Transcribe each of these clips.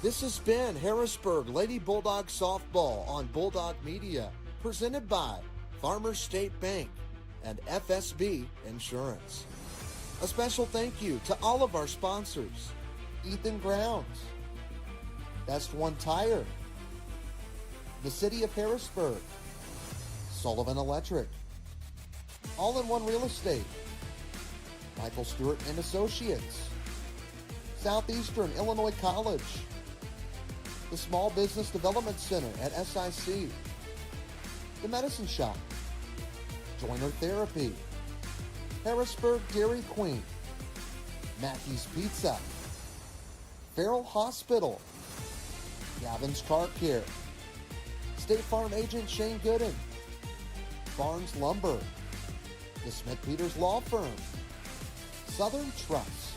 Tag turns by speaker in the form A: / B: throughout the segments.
A: This has been Harrisburg Lady Bulldog Softball on Bulldog Media, presented by Farmers State Bank and FSB Insurance. A special thank you to all of our sponsors: Ethan Grounds, Best One Tire, the City of Harrisburg, Sullivan Electric, All-in-One Real Estate, Michael Stewart and Associates, Southeastern Illinois College, the Small Business Development Center at SIC, the Medicine Shop, Joiner Therapy, Harrisburg Dairy Queen, Mackey's Pizza, Farrell Hospital, Gavin's Car Care, State Farm Agent Shane Gooden, Barnes Lumber, the Smith Peters Law Firm, Southern Trust,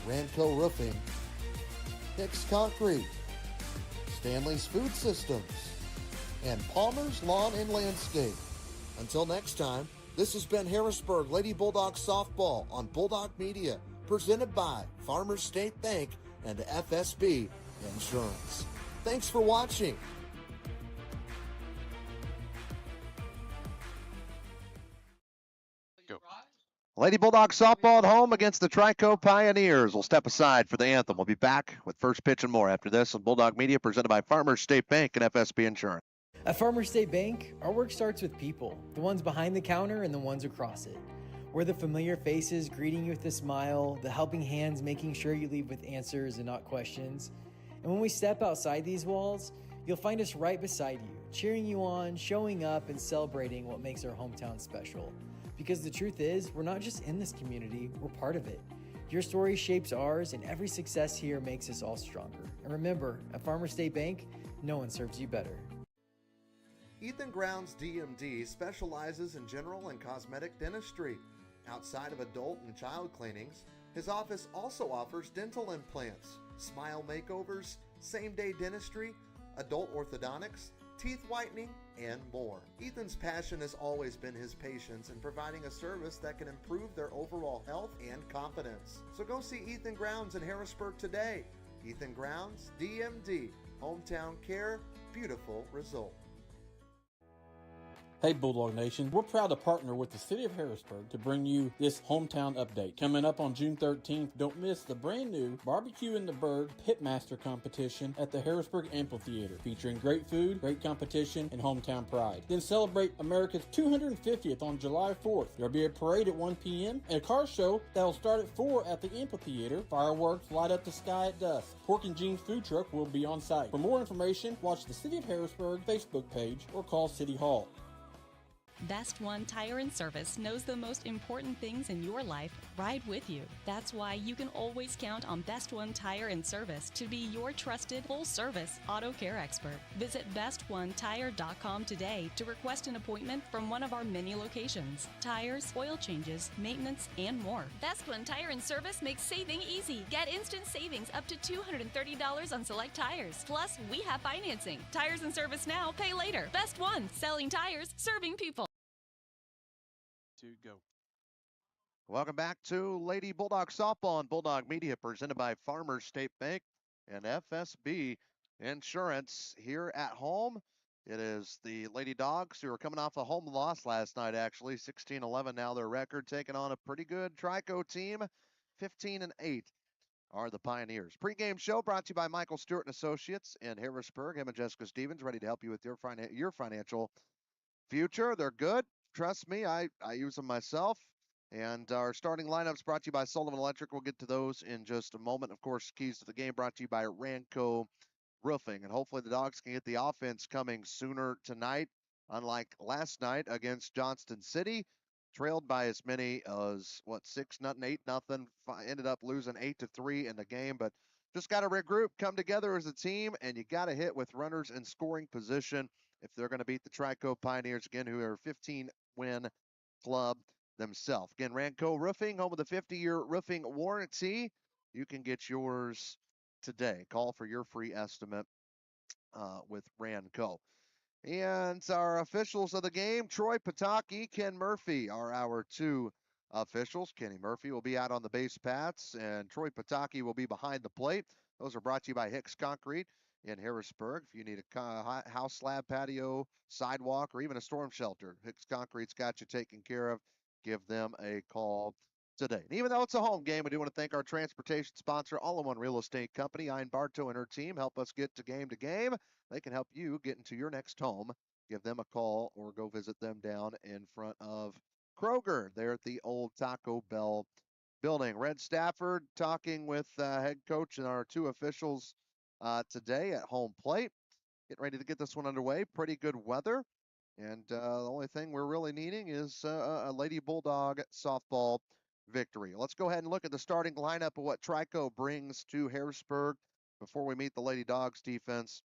A: Ranco Roofing, Hicks Concrete, Stanley's Food Systems, and Palmer's Lawn and Landscape. Until next time, this has been Harrisburg Lady Bulldog Softball on Bulldog Media, presented by Farmers State Bank and FSB Insurance. Thanks for watching.
B: Lady Bulldog softball at home against the Trico Pioneers. We'll step aside for the anthem. We'll be back with first pitch and more after this on Bulldog Media, presented by Farmers State Bank and FSB Insurance.
C: At Farmers State Bank, our work starts with people, the ones behind the counter and the ones across it. We're the familiar faces greeting you with a smile, the helping hands making sure you leave with answers and not questions. And when we step outside these walls, you'll find us right beside you, cheering you on, showing up, and celebrating what makes our hometown special. Because the truth is, we're not just in this community, we're part of it. Your story shapes ours, and every success here makes us all stronger. And remember, at Farmers State Bank, no one serves you better.
A: Ethan Grounds DMD specializes in general and cosmetic dentistry. Outside of adult and child cleanings, his office also offers dental implants, smile makeovers, same-day dentistry, adult orthodontics, teeth whitening, and more. Ethan's passion has always been his patients in providing a service that can improve their overall health and confidence. So go see Ethan Grounds in Harrisburg today. Ethan Grounds, DMD, hometown care, beautiful result.
D: Hey Bulldog Nation, we're proud to partner with the City of Harrisburg to bring you this hometown update. Coming up on June 13th, don't miss the brand new Barbecue in the Bird Pitmaster competition at the Harrisburg Amphitheater, featuring great food, great competition, and hometown pride. Then celebrate America's 250th on July 4th. There'll be a parade at 1 p.m. and a car show that'll start at 4 at the amphitheater. Fireworks light up the sky at dusk. Pork and Jeans food truck will be on site. For more information, watch the City of Harrisburg Facebook page or call City Hall.
E: Best One Tire and Service knows the most important things in your life ride with you. That's why you can always count on Best One Tire and Service to be your trusted full-service auto care expert. Visit bestonetire.com today to request an appointment from one of our many locations. Tires, oil changes, maintenance, and more.
F: Best One Tire and Service makes saving easy. Get instant savings up to $230 on select tires. Plus, we have financing. Tires and Service now, pay later. Best One, selling tires, serving people.
B: To go. Welcome back to Lady Bulldog Softball on Bulldog Media, presented by Farmers State Bank and FSB Insurance. Here at home, it is the Lady Dogs, who are coming off a home loss last night, actually. 16-11 now their record, taking on a pretty good Trico team. 15-8 are the Pioneers. Pre-game show brought to you by Michael Stewart and Associates in Harrisburg. Him and Jessica Stevens ready to help you with your financial future. They're good. Trust me, I use them myself. And our starting lineups brought to you by Sullivan Electric. We'll get to those in just a moment. Of course, keys to the game brought to you by Ranco Roofing. And hopefully the Dogs can get the offense coming sooner tonight, unlike last night against Johnston City. Trailed by as many as, 6-0, 8-0. Ended up losing 8-3 in the game. But just got to regroup, come together as a team, and you got to hit with runners in scoring position if they're going to beat the Trico Pioneers again, who are a 15-win club themselves. Again, Ranco Roofing, home of the 50-year roofing warranty. You can get yours today. Call for your free estimate with Ranco. And our officials of the game, Troy Pataki, Ken Murphy, are our two officials. Kenny Murphy will be out on the base paths, and Troy Pataki will be behind the plate. Those are brought to you by Hicks Concrete in Harrisburg. If you need a house slab, patio, sidewalk, or even a storm shelter, Hicks Concrete's got you taken care of. Give them a call today. And even though it's a home game, we do want to thank our transportation sponsor, All in One Real Estate Company. Ian Bartow and her team help us get to game. They can help you get into your next home. Give them a call or go visit them down in front of Kroger there at the old Taco Bell building. Red Stafford talking with head coach and our two officials today at home plate. Getting ready to get this one underway. Pretty good weather. And the only thing we're really needing is a Lady Bulldog softball victory. Let's go ahead and look at the starting lineup of what Trico brings to Harrisburg before we meet the Lady Dogs defense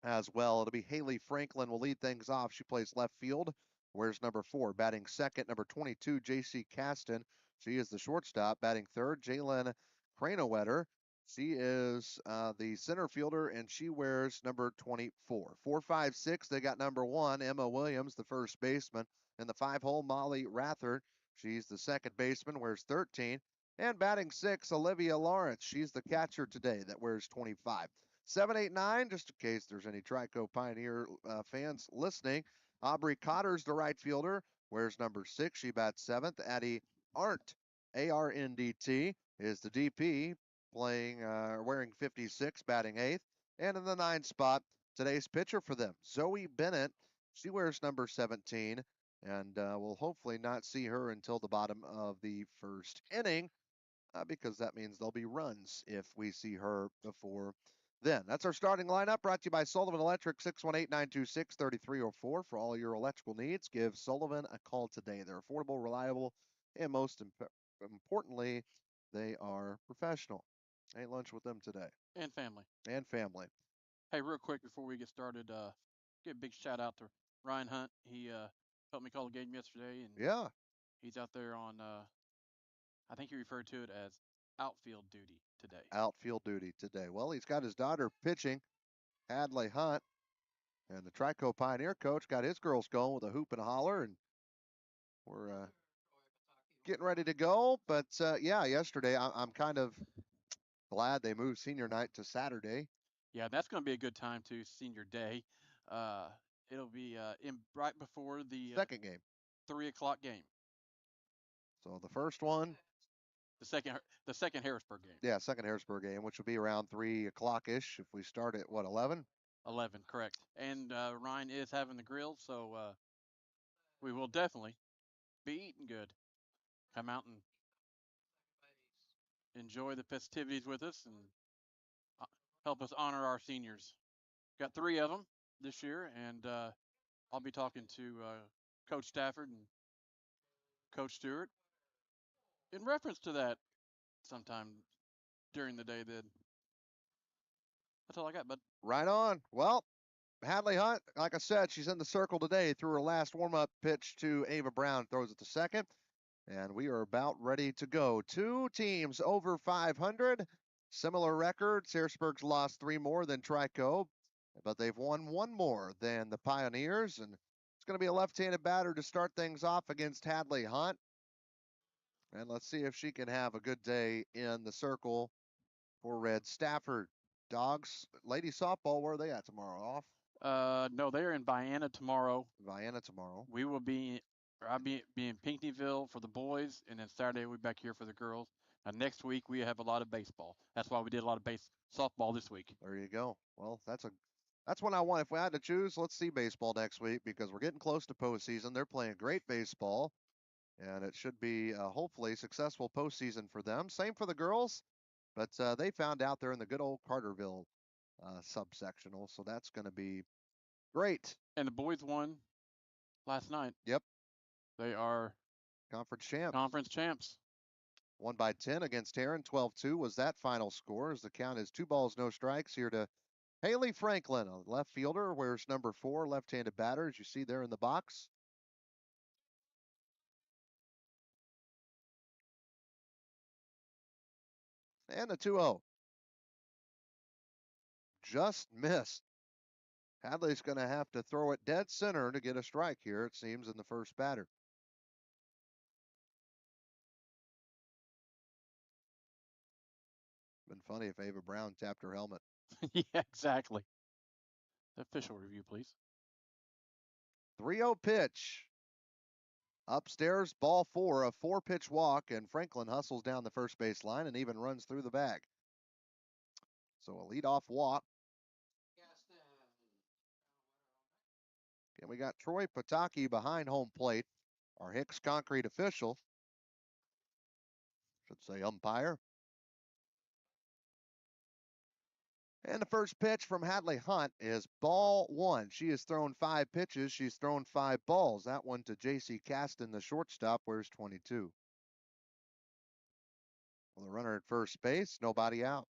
B: as well. It'll be Haley Franklin will lead things off. She plays left field. Wears number 4. Batting second, number 22, J.C. Caston. She is the shortstop. Batting third, Jalen Cranowetter. She is the center fielder, and she wears number 24. 4, 5, 6, they got number 1, Emma Williams, the first baseman. In the 5-hole, Molly Rathert. She's the second baseman, wears 13. And batting 6, Olivia Lawrence. She's the catcher today that wears 25. 7, 8, 9, just in case there's any Trico Pioneer fans listening. Aubrey Cotter's the right fielder, wears number 6. She bats 7th. Addie Arndt, A-R-N-D-T, is the DP, wearing 56, batting 8th. And in the 9 spot, today's pitcher for them, Zoe Bennett. She wears number 17, and we'll hopefully not see her until the bottom of the first inning, because that means there'll be runs if we see her before then. That's our starting lineup, brought to you by Sullivan Electric, 618-926-3304. For all your electrical needs, give Sullivan a call today. They're affordable, reliable, and most importantly, they are professional. Ate lunch with them today.
D: And family.
B: And family.
D: Hey, real quick before we get started, give a big shout out to Ryan Hunt. He helped me call the game yesterday, and
B: Yeah,
D: he's out there on, I think he referred to it as outfield duty today.
B: outfield duty today. Well, he's got his daughter pitching, Hadley Hunt, and the Trico Pioneer coach got his girls going with a hoop and a holler, and we're getting ready to go. But yeah, yesterday I'm kind of glad they moved senior night to Saturday.
D: Yeah, that's going to be a good time too, senior day. It'll be right before the
B: Second game.
D: 3 o'clock game.
B: So the first one,
D: The second Harrisburg game.
B: yeah, second Harrisburg game, which will be around 3 o'clock-ish if we start at, what, 11?
D: 11, correct. And Ryan is having the grill, so we will definitely be eating good. Come out and enjoy the festivities with us and help us honor our seniors. Got 3 of them this year, and I'll be talking to Coach Stafford and Coach Stewart in reference to that sometime during the day then. That's all I got, bud.
B: Right on. Well, Hadley Hunt, like I said, she's in the circle today. Threw her last warm-up pitch to Ava Brown, throws it to second. And we are about ready to go. 2 teams over 500. Similar records. Harrisburg's lost 3 more than Trico, but they've won 1 more than the Pioneers. And it's going to be a left-handed batter to start things off against Hadley Hunt. And let's see if she can have a good day in the circle for Red Stafford. Dogs, lady softball, where are they at tomorrow? Off?
D: No, they're in Vienna tomorrow.
B: Vienna tomorrow.
D: We will be, or I'll be in Pinckneyville for the boys, and then Saturday we'll be back here for the girls. Next week we have a lot of baseball. That's why we did a lot of softball this week.
B: There you go. Well, that's what I want. If we had to choose, let's see baseball next week because we're getting close to postseason. They're playing great baseball, and it should be hopefully successful postseason for them. Same for the girls, but they found out they're in the good old Carterville subsectional, so that's going to be great.
D: And the boys won last night.
B: Yep.
D: They are
B: conference champs.
D: Conference champs.
B: Won by 10 against Tarrant. 12-2 was that final score as the count is 2 balls, no strikes here to Haley Franklin, a left fielder, wears number 4, left-handed batter, as you see there in the box. And a 2-0. Just missed. Hadley's going to have to throw it dead center to get a strike here, it seems, in the first batter. funny if Ava Brown tapped her helmet.
D: Yeah, exactly. Official review, please.
B: 3-0 pitch. Upstairs, ball 4, a 4-pitch walk, and Franklin hustles down the first base line and even runs through the bag. So a leadoff walk. And we got Troy Pataki behind home plate, our Hicks Concrete official. Should say umpire. And the first pitch from Hadley Hunt is ball 1. She has thrown 5 pitches. She's thrown 5 balls. That one to J.C. Caston, the shortstop, wears 22. Well, the runner at first base, nobody out.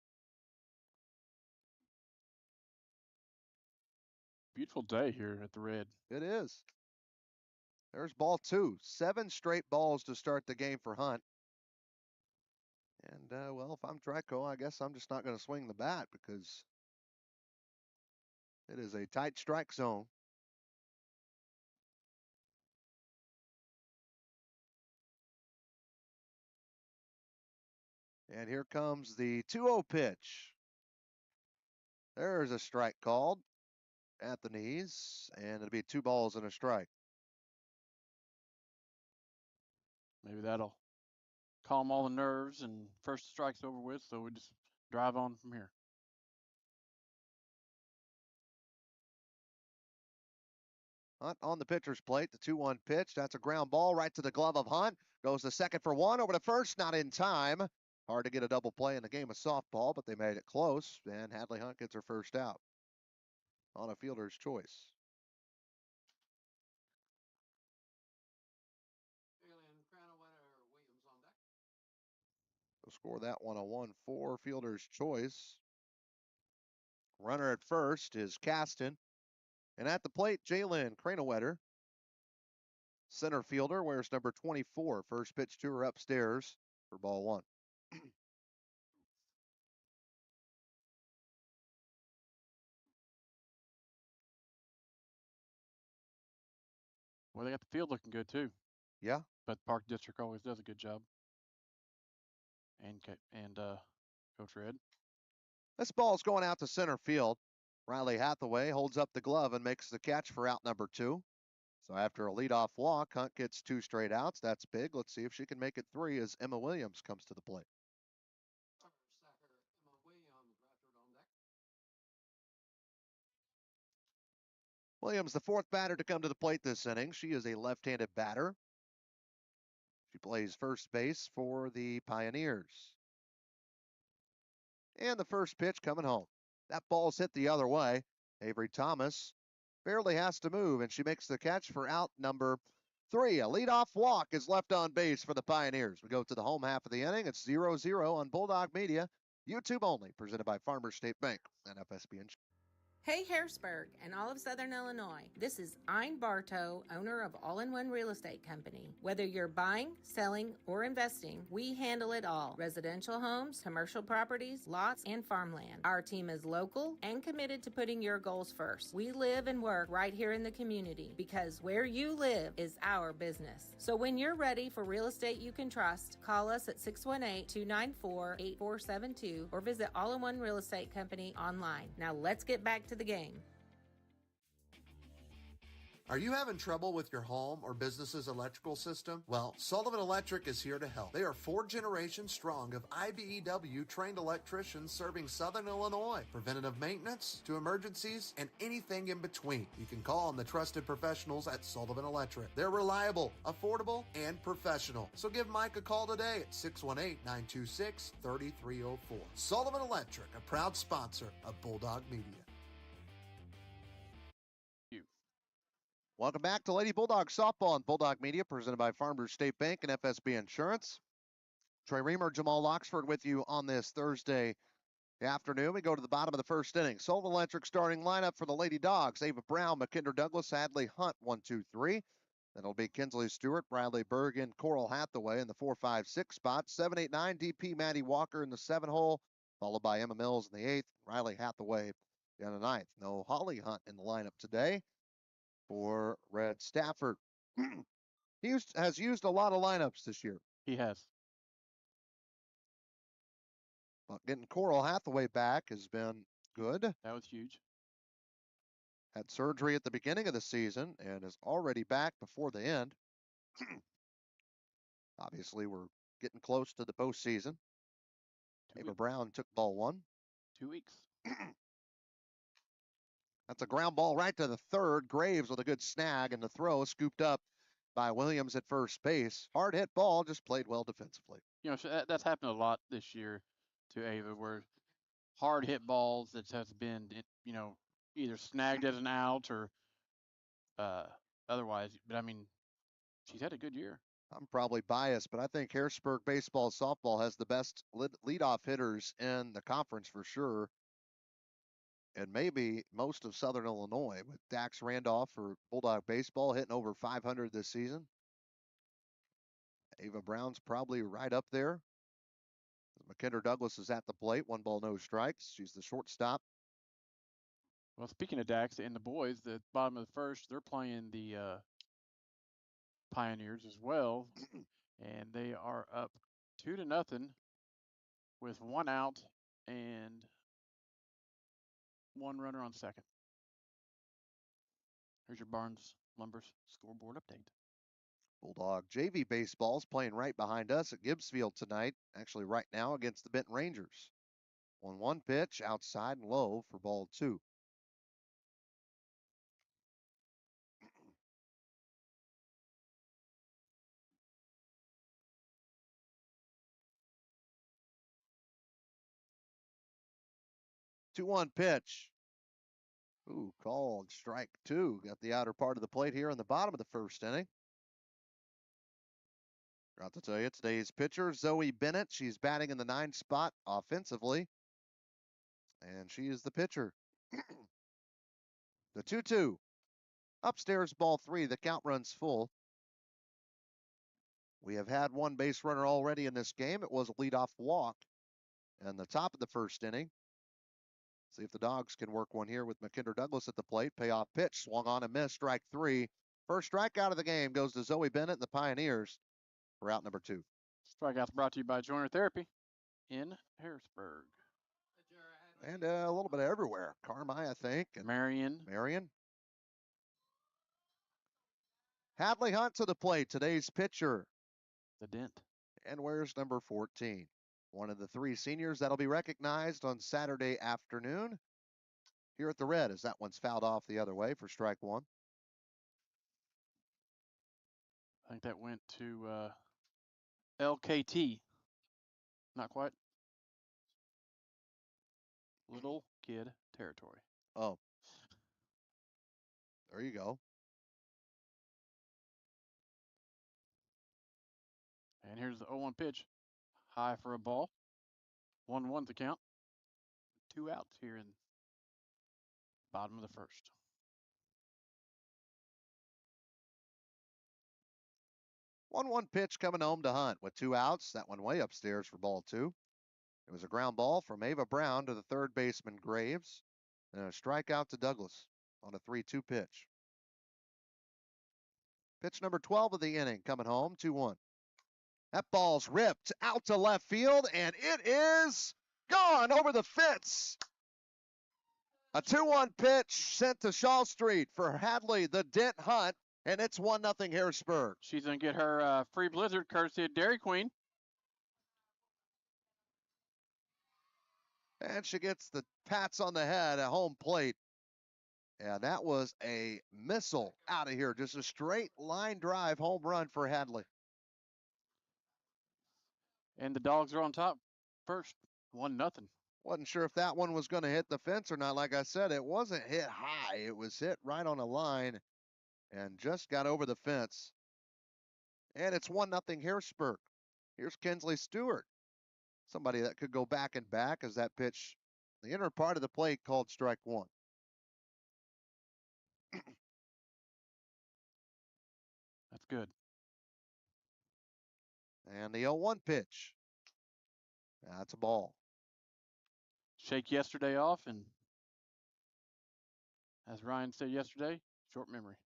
D: Beautiful day here at the Red.
B: It is. There's ball 2. 7 straight balls to start the game for Hunt. And, well, if I'm Trico, I guess I'm just not going to swing the bat because it is a tight strike zone. And here comes the 2-0 pitch. There's a strike called at the knees, and it'll be 2 balls and a strike.
D: Maybe that'll calm all the nerves and first strike's over with, so we just drive on from here.
B: Hunt on the pitcher's plate, the 2-1 pitch. That's a ground ball right to the glove of Hunt. Goes to second for 1, over to first, not in time. Hard to get a double play in the game of softball, but they made it close, and Hadley Hunt gets her first out on a fielder's choice. We'll score that one a 1-4, fielder's choice. Runner at first is Caston. And at the plate, Jalen Cranowetter. Center fielder wears number 24. First pitch to her upstairs for ball 1.
D: Well, they got the field looking good too.
B: Yeah.
D: But Park District always does a good job. And Coach Red.
B: This ball's going out to center field. Riley Hathaway holds up the glove and makes the catch for out number 2. So after a leadoff walk, Hunt gets 2 straight outs. That's big. Let's see if she can make it 3 as Emma Williams comes to the plate. Williams, the 4th batter to come to the plate this inning. She is a left-handed batter. She plays first base for the Pioneers. And the first pitch coming home. That ball's hit the other way. Avery Thomas barely has to move, and she makes the catch for out number 3. A leadoff walk is left on base for the Pioneers. We go to the home half of the inning. It's 0-0 on Bulldog Media, YouTube only, presented by Farmers State Bank and FSB Insurance.
G: Hey Harrisburg and all of Southern Illinois. This is Ein Bartow, owner of All-in-One Real Estate Company. Whether you're buying, selling, or investing, we handle it all. Residential homes, commercial properties, lots, and farmland. Our team is local and committed to putting your goals first. We live and work right here in the community because where you live is our business. So when you're ready for real estate you can trust, call us at 618-294-8472 or visit All-in-One Real Estate Company online. Now let's get back to the game.
A: Are you having trouble with your home or business's electrical system? Well, Sullivan Electric is here to help. They are 4 generations strong of IBEW trained electricians serving Southern Illinois. Preventative maintenance to emergencies and anything in between. You can call on the trusted professionals at Sullivan Electric. They're reliable, affordable, and professional. So give Mike a call today at 618-926-3304. Sullivan Electric, a proud sponsor of Bulldog Media.
B: Welcome back to Lady Bulldog Softball on Bulldog Media, presented by Farmers State Bank and FSB Insurance. Troy Reamer, Jamal Oxford with you on this Thursday afternoon. We go to the bottom of the first inning. Sullivan Electric starting lineup for the Lady Dogs. Ava Brown, McKinder Douglas, Hadley Hunt, 1, 2, 3. Then it'll be Kinsley Stewart, Bradley Berg, and Coral Hathaway in the 4, 5, 6 spot. 7, 8, 9, DP Maddie Walker in the 7 hole, followed by Emma Mills in the 8th, Riley Hathaway in the 9th. No Holly Hunt in the lineup today for Red Stafford. He has used a lot of lineups this year.
D: He has.
B: But getting Coral Hathaway back has been good.
H: That was huge.
B: Had surgery at the beginning of the season and is already back before the end. Obviously, we're getting close to the postseason. Ava Brown took ball 1.
H: 2 weeks.
B: That's a ground ball right to the third. Graves with a good snag, and the throw scooped up by Williams at first base. Hard hit ball, just played well defensively.
H: You know, that's happened a lot this year to Ava, where hard hit balls that has been, you know, either snagged as an out or otherwise. But I mean, she's had a good year.
B: I'm probably biased, but I think Harrisburg baseball softball has the best leadoff hitters in the conference for sure. And maybe most of Southern Illinois, with Dax Randolph for Bulldog baseball hitting over 500 this season. Ava Brown's probably right up there. McKinder Douglas is at the plate. 1 ball, no strikes. She's the shortstop.
H: Well, speaking of Dax and the boys, the bottom of the first, they're playing the Pioneers as well, and they are up 2-0 with 1 out and 1 runner on second. Here's your Barnes Lumbers scoreboard update.
B: Bulldog JV baseball's playing right behind us at Gibbsfield tonight. Actually, right now against the Benton Rangers. 1-1 pitch outside and low for ball 2. Two-one pitch. Ooh, called strike 2. Got the outer part of the plate here in the bottom of the first inning. Forgot to tell you, today's pitcher, Zoe Bennett. She's batting in the 9 spot offensively. And she is the pitcher. The 2-2. Upstairs, ball 3. The count runs full. We have had 1 base runner already in this game. It was a leadoff walk in the top of the first inning. See if the Dogs can work one here with McKinder Douglas at the plate. Payoff pitch, swung on and missed, strike 3. First strikeout of the game goes to Zoe Bennett and the Pioneers for out number 2.
H: Strikeouts brought to you by Joiner Therapy in Harrisburg.
B: And a little bit everywhere. Carmi, I think. And Marion. Hadley Hunt to the plate, today's pitcher.
H: The Dent.
B: And where's number 14? One of the 3 seniors that'll be recognized on Saturday afternoon here at the Red, as that one's fouled off the other way for strike 1.
H: I think that went to LKT. Not quite. Little kid territory.
B: Oh. There you go.
H: And here's the 0-1 pitch. High for a ball. 1-1 the count. 2 outs here in bottom of the first.
B: 1-1 pitch coming home to Hunt with 2 outs. That one way upstairs for ball 2. It was a ground ball from Ava Brown to the third baseman Graves. And a strikeout to Douglas on a 3-2 pitch. Pitch number 12 of the inning coming home, 2-1. That ball's ripped out to left field, and it is gone over the fence. A 2-1 pitch sent to Shaw Street for Hadley, the Dent Hunt, and it's 1-0 Harrisburg.
H: She's going to get her free blizzard courtesy of Dairy Queen.
B: And she gets the pats on the head at home plate. And that was a missile out of here. Just a straight line drive home run for Hadley.
H: And the Dogs are on top first, 1-0.
B: Wasn't sure if that one was going to hit the fence or not. Like I said, it wasn't hit high. It was hit right on a line and just got over the fence. And it's 1-0 Harrisburg. Here's Kinsley Stewart. Somebody that could go back and back as that pitch, the inner part of the plate called strike 1.
H: That's good.
B: And the 0-1 pitch. That's a ball.
H: Shake yesterday off, and as Ryan said yesterday, short memory.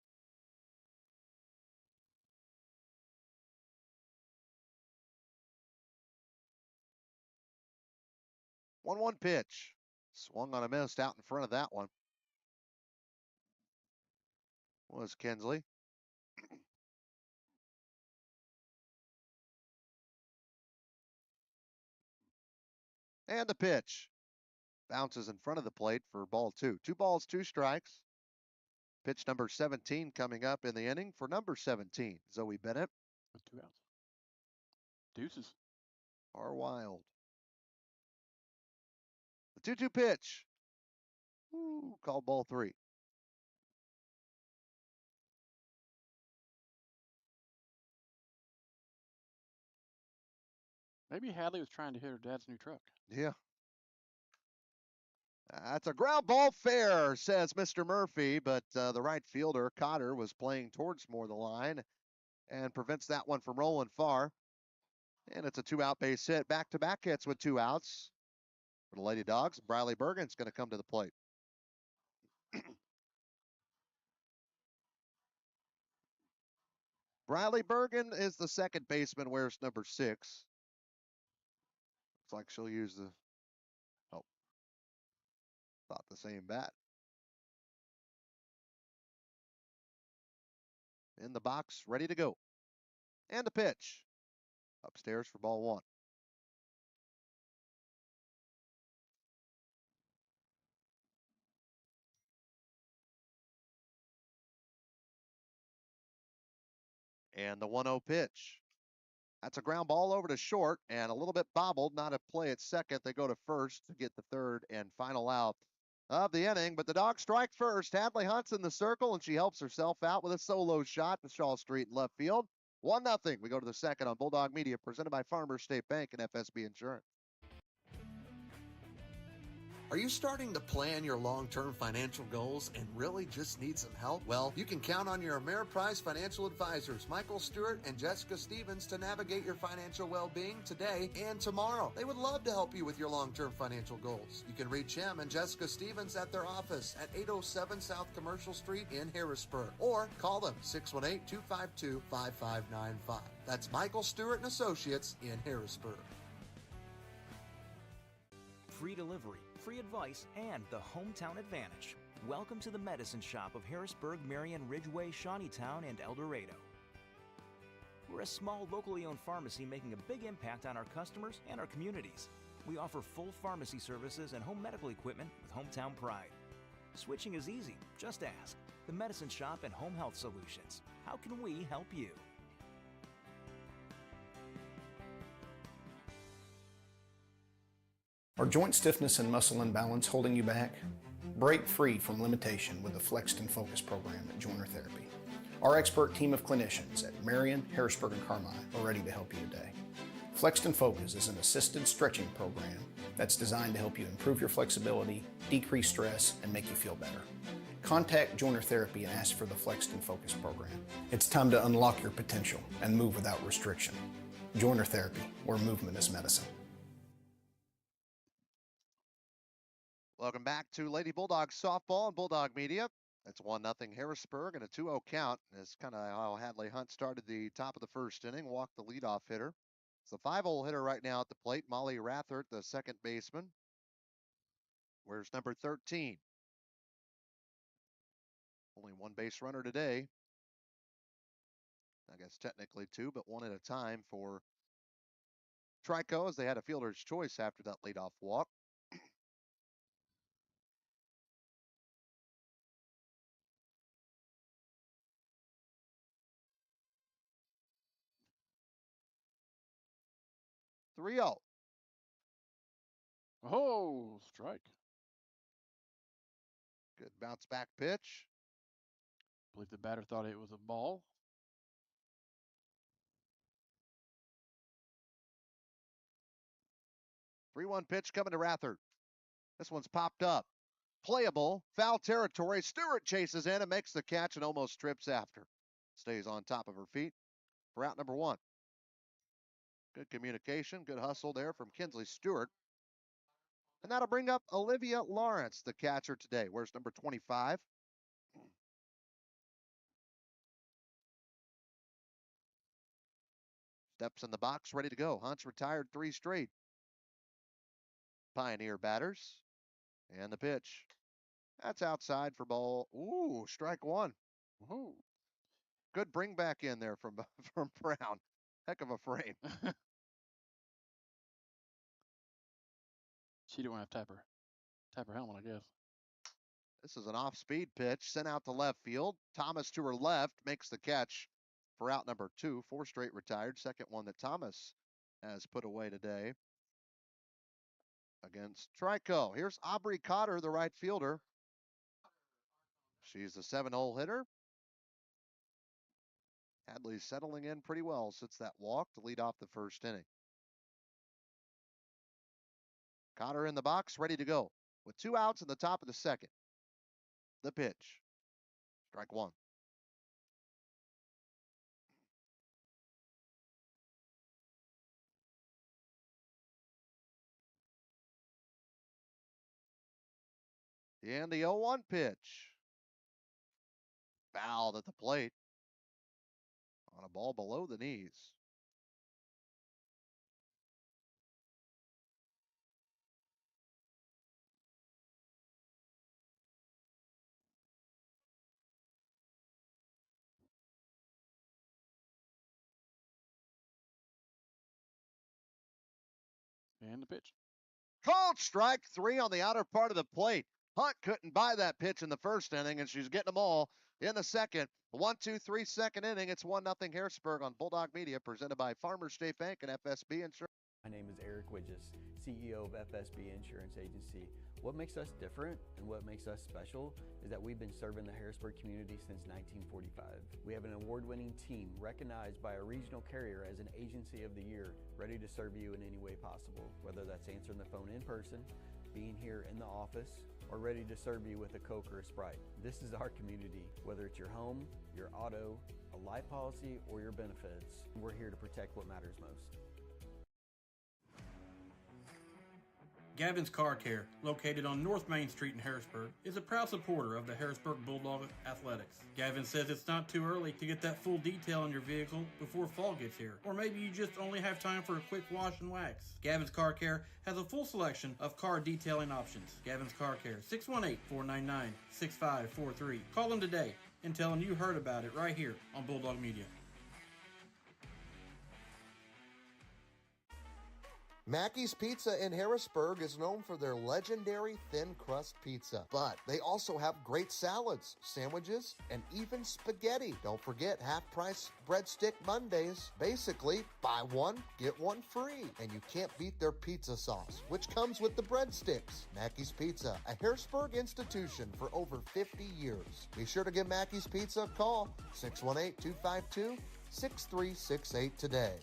B: 1-1 pitch. Swung on a miss out in front of that one. Was Kinsley. And the pitch. Bounces in front of the plate for ball 2. 2 balls, 2 strikes. Pitch number 17 coming up in the inning for number 17, Zoe Bennett.
H: With 2 outs. Deuces.
B: Are wild. The 2-2 pitch. Ooh, called ball 3.
H: Maybe Hadley was trying to hit her dad's new truck.
B: Yeah. That's a ground ball fair, says Mr. Murphy, but the right fielder, Cotter, was playing towards more the line and prevents that one from rolling far. And it's a 2-out base hit. Back-to-back hits with 2 outs. For the Lady Dogs, Briley Bergen's going to come to the plate. Briley Bergen is the second baseman, wears number 6. Looks like she'll use the, thought the same bat. In the box, ready to go. And a pitch. Upstairs for ball 1. And the 1-0 pitch. That's a ground ball over to short and a little bit bobbled, not a play at second. They go to first to get the third and final out of the inning, but the Dogs strike first. Hadley Hunt's in the circle, and she helps herself out with a solo shot to Shaw Street in left field. 1-0. We go to the second on Bulldog Media, presented by Farmers State Bank and FSB Insurance.
A: Are you starting to plan your long-term financial goals and really just need some help? Well, you can count on your Ameriprise financial advisors, Michael Stewart and Jessica Stevens, to navigate your financial well-being today and tomorrow. They would love to help you with your long-term financial goals. You can reach him and Jessica Stevens at their office at 807 South Commercial Street in Harrisburg, or call them 618-252-5595. That's Michael Stewart and Associates in Harrisburg.
I: Free delivery, free advice, and the hometown advantage. Welcome to the Medicine Shop of Harrisburg, Marion, Ridgeway, Shawneetown, and El Dorado. We're a small, locally owned pharmacy making a big impact on our customers and our communities. We offer full pharmacy services and home medical equipment with hometown pride. Switching is easy. Just ask. The Medicine Shop and Home Health Solutions. How can we help you?
J: Are joint stiffness and muscle imbalance holding you back? Break free from limitation with the Flexed and Focus program at Joiner Therapy. Our expert team of clinicians at Marion, Harrisburg, and Carmine are ready to help you today. Flexed and Focus is an assisted stretching program that's designed to help you improve your flexibility, decrease stress, and make you feel better. Contact Joiner Therapy and ask for the Flexed and Focus program. It's time to unlock your potential and move without restriction. Joiner Therapy, where movement is medicine.
B: Welcome back to Lady Bulldogs softball and Bulldog Media. That's 1-0 Harrisburg and a 2-0 count. That's kind of how Hadley Hunt started the top of the first inning, walked the leadoff hitter. It's the 5-hole hitter right now at the plate, Molly Rathert, the second baseman. Where's number 13? Only one base runner today. I guess technically 2, but 1 at a time for Trico, as they had a fielder's choice after that leadoff walk. Three-0.
H: Oh, strike.
B: Good bounce back pitch.
H: I believe the batter thought it was a ball.
B: Three-one pitch coming to Rathert. This one's popped up. Playable, foul territory. Stewart chases in and makes the catch and almost trips after. Stays on top of her feet for out number 1. Good communication, good hustle there from Kinsley Stewart. And that'll bring up Olivia Lawrence, the catcher today. Where's number 25? Steps in the box, ready to go. Hunt's retired 3 straight. Pioneer batters. And the pitch. That's outside for ball. Ooh, strike one.
H: Ooh.
B: Good bring back in there from from Brown. Heck of a frame.
H: She didn't want to tap her helmet, I guess.
B: This is an off-speed pitch sent out to left field. Thomas to her left makes the catch for out number 2. 4 straight retired. Second one that Thomas has put away today against Trico. Here's Aubrey Cotter, the right fielder. She's a 7-hole hitter. Hadley settling in pretty well since that walk to lead off the first inning. Cotter in the box, ready to go. With 2 outs in the top of the second. The pitch. Strike one. And the 0-1 pitch. Fouled at the plate on a ball below the knees.
H: And the pitch.
B: Called strike 3 on the outer part of the plate. Hunt couldn't buy that pitch in the first inning, and she's getting them all in the second. 1-2-3 second inning. It's 1-0 Harrisburg on Bulldog Media, presented by Farmers State Bank and FSB Insurance.
K: My name is Eric Widges, CEO of FSB Insurance Agency. What makes us different and what makes us special is that we've been serving the Harrisburg community since 1945. We have an award-winning team recognized by a regional carrier as an Agency of the Year, ready to serve you in any way possible, whether that's answering the phone in person, being here in the office, or ready to serve you with a Coke or a Sprite. This is our community, whether it's your home, your auto, a life policy, or your benefits. We're here to protect what matters most.
D: Gavin's Car Care, located on North Main Street in Harrisburg, is a proud supporter of the Harrisburg Bulldog Athletics. Gavin says it's not too early to get that full detail on your vehicle before fall gets here, or maybe you just only have time for a quick wash and wax. Gavin's Car Care has a full selection of car detailing options. Gavin's Car Care, 618-499-6543. Call them today and tell them you heard about it right here on Bulldog Media.
A: Mackey's Pizza in Harrisburg is known for their legendary thin crust pizza, but they also have great salads, sandwiches, and even spaghetti. Don't forget half-price breadstick Mondays. Basically, buy one, get one free. And you can't beat their pizza sauce, which comes with the breadsticks. Mackey's Pizza, a Harrisburg institution for over 50 years. Be sure to give Mackey's Pizza a call, 618-252-6368 today.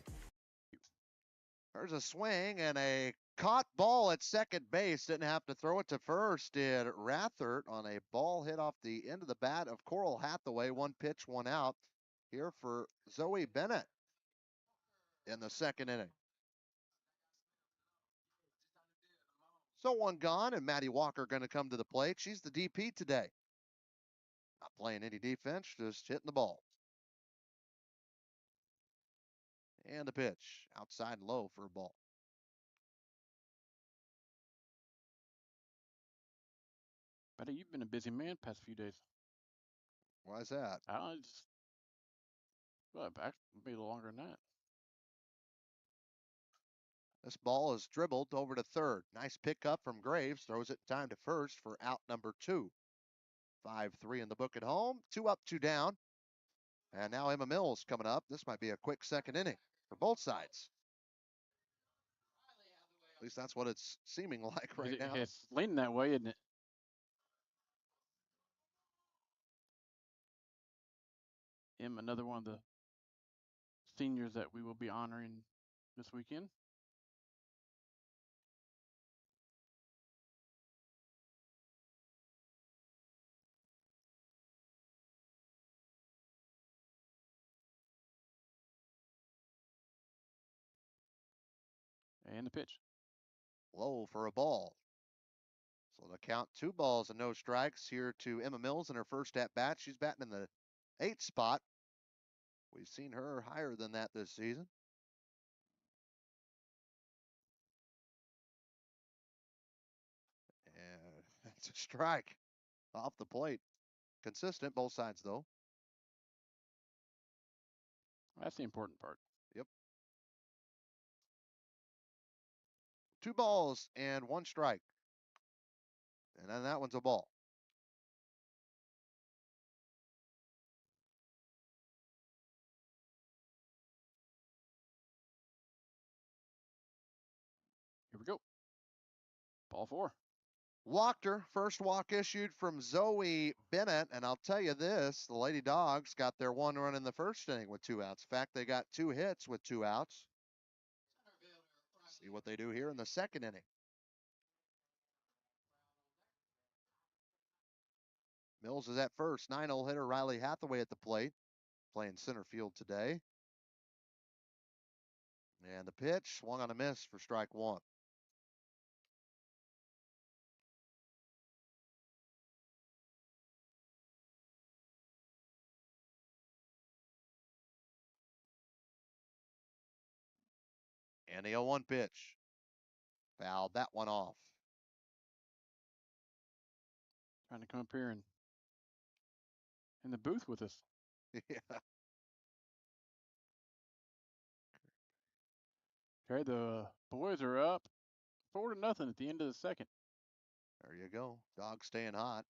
B: There's a swing and a caught ball at second base. Didn't have to throw it to first. Did Rathert on a ball hit off the end of the bat of Coral Hathaway. 1 pitch, 1 out here for Zoe Bennett in the second inning. So 1 gone, and Maddie Walker going to come to the plate. She's the DP today. Not playing any defense, just hitting the ball. And the pitch, outside low for a ball.
H: Buddy, you've been a busy man past few days.
B: Why is that?
H: Back maybe a little longer than that.
B: This ball is dribbled over to third. Nice pickup from Graves. Throws it in time to first for out number 2. 5-3 in the book at home. 2 up, 2 down. And now Emma Mills coming up. This might be a quick second inning for both sides. At least that's what it's seeming like right now.
H: It's leaning that way, isn't it? Another one of the seniors that we will be honoring this weekend. And the pitch.
B: Low for a ball. So the count 2 balls and no strikes here to Emma Mills in her first at bat. She's batting in the 8th spot. We've seen her higher than that this season. It's a strike off the plate. Consistent, both sides, though.
H: That's the important part.
B: Yep. 2 balls and 1 strike. And then that one's a ball.
H: Here we go. Ball 4.
B: Walked her. First walk issued from Zoe Bennett. And I'll tell you this, the Lady Dogs got their 1 run in the first inning with 2 outs. In fact, they got 2 hits with 2 outs. See what they do here in the second inning. Mills is at first. 9-hole hitter Riley Hathaway at the plate, playing center field today. And the pitch swung on a miss for strike 1. And the 0-1 pitch. Fouled that one off.
H: Trying to come up here and in the booth with us.
B: Yeah.
H: Okay, the boys are up 4-0 at the end of the second.
B: There you go. Dogs staying hot.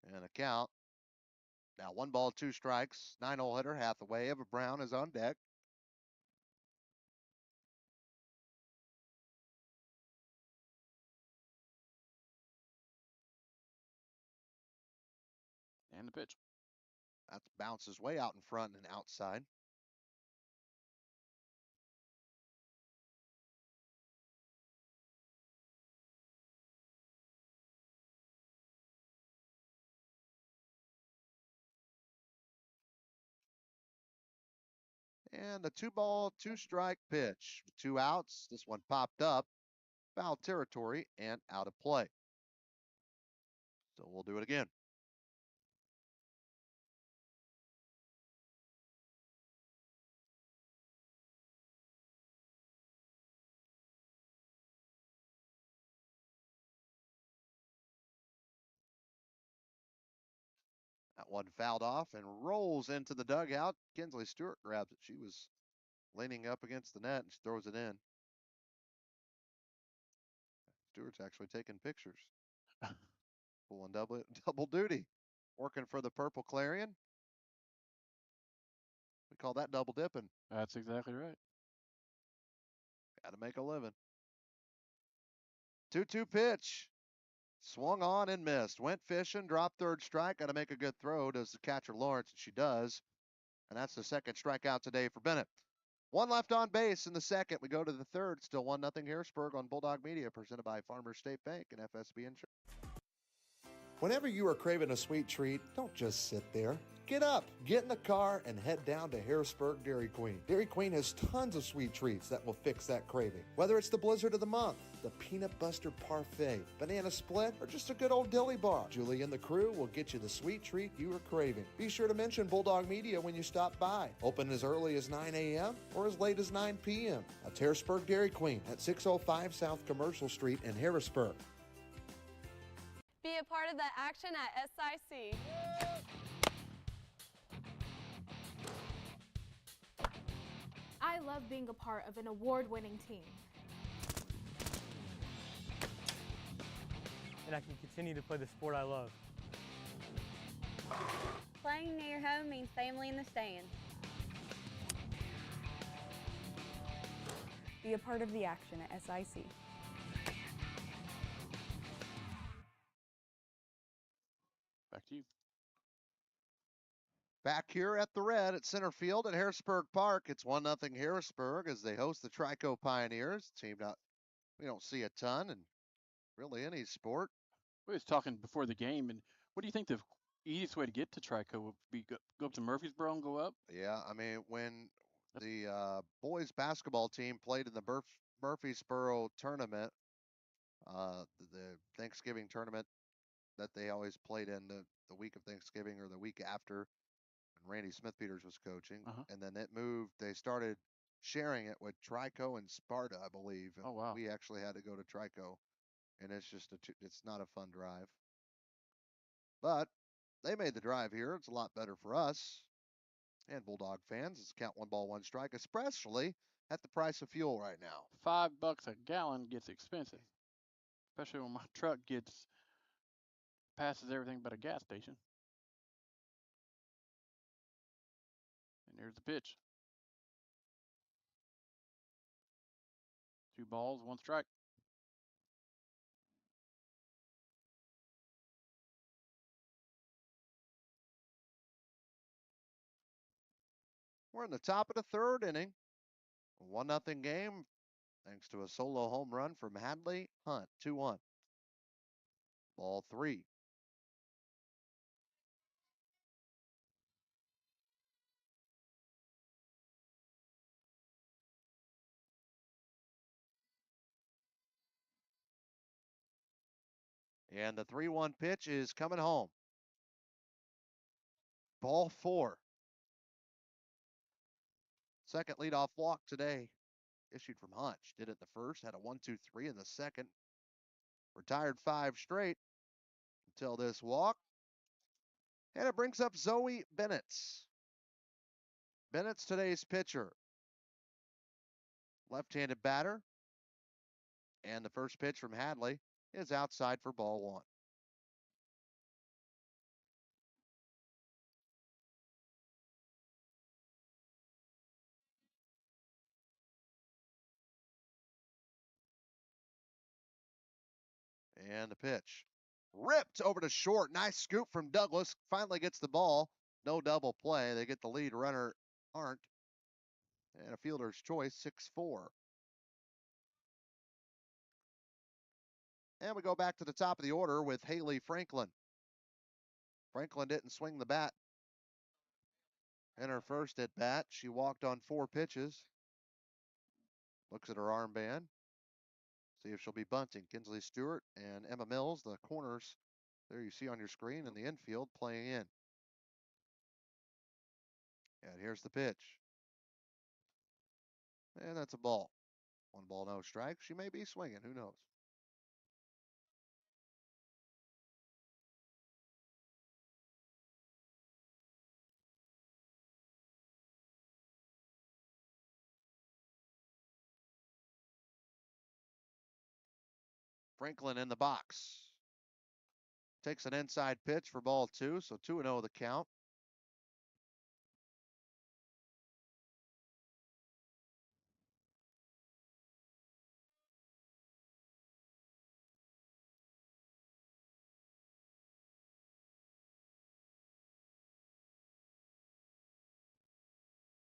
B: And a count. Now 1 ball, 2 strikes. 9-hole hitter Hathaway. Eva Brown is on deck.
H: And the pitch.
B: That bounces way out in front and outside. And the 2 ball, 2 strike pitch. 2 outs. This one popped up. Foul territory and out of play. So we'll do it again. That one fouled off and rolls into the dugout. Kinsley Stewart grabs it. She was leaning up against the net and she throws it in. Stewart's actually taking pictures. Pulling double duty. Working for the Purple Clarion. We call that double dipping.
H: That's exactly right.
B: Got to make a living. 2-2 pitch. Swung on and missed. Went fishing, dropped third strike. Got to make a good throw. Does the catcher Lawrence? And she does. And that's the second strikeout today for Bennett. 1 left on base in the second. We go to the third. Still 1-0 Harrisburg on Bulldog Media, presented by Farmers State Bank and FSB Insurance.
A: Whenever you are craving a sweet treat, don't just sit there. Get up, get in the car, and head down to Harrisburg Dairy Queen. Dairy Queen has tons of sweet treats that will fix that craving. Whether it's the blizzard of the month, the peanut butter parfait, banana split, or just a good old dilly bar, Julie and the crew will get you the sweet treat you are craving. Be sure to mention Bulldog Media when you stop by. Open as early as 9 a.m. or as late as 9 p.m. That's Harrisburg Dairy Queen at 605 South Commercial Street in Harrisburg.
L: Be a part of the action at SIC.
M: I love being a part of an award-winning team.
N: And I can continue to play the sport I love.
O: Playing near home means family in the stands.
P: Be a part of the action at SIC.
H: Back to you.
B: Back here at the Red at center field at Harrisburg Park. It's 1-0 Harrisburg as they host the Trico Pioneers. Team we don't see a ton in really any sport.
H: We was talking before the game, and what do you think the easiest way to get to Trico would be? Go up to Murfreesboro and go up?
B: Yeah, I mean, when the boys basketball team played in the Murfreesboro tournament, the Thanksgiving tournament that they always played in the week of Thanksgiving or the week after, when Randy Smith-Peters was coaching, and then it moved. They started sharing it with Trico and Sparta, I believe.
H: Oh, wow.
B: We actually had to go to Trico and it's just it's not a fun drive. But they made the drive here. It's a lot better for us and Bulldog fans. It's count 1 ball, 1 strike, especially at the price of fuel right now.
H: $5 a gallon gets expensive, especially when my truck passes everything but a gas station. And here's the pitch. 2 balls, 1 strike.
B: We're in the top of the 3rd inning. 1-0 game thanks to a solo home run from Hadley Hunt. 2-1. Ball 3. And the 3-1 pitch is coming home. Ball 4. Second leadoff walk today issued from Hunt. Did it the first, had a 1-2-3 in the second. Retired 5 straight until this walk. And it brings up Zoe Bennett. Bennett's today's pitcher. Left-handed batter. And the first pitch from Hadley is outside for ball 1. And the pitch. Ripped over to short. Nice scoop from Douglas. Finally gets the ball. No double play. They get the lead runner, Arndt. And a fielder's choice, 6-4. And we go back to the top of the order with Haley Franklin. Franklin didn't swing the bat in her first at bat. She walked on 4 pitches. Looks at her armband. See if she'll be bunting. Kinsley Stewart and Emma Mills, the corners there you see on your screen in the infield playing in. And here's the pitch. And that's a ball. 1 ball, no strike. She may be swinging. Who knows? Franklin in the box. Takes an inside pitch for ball 2, so 2-0 the count.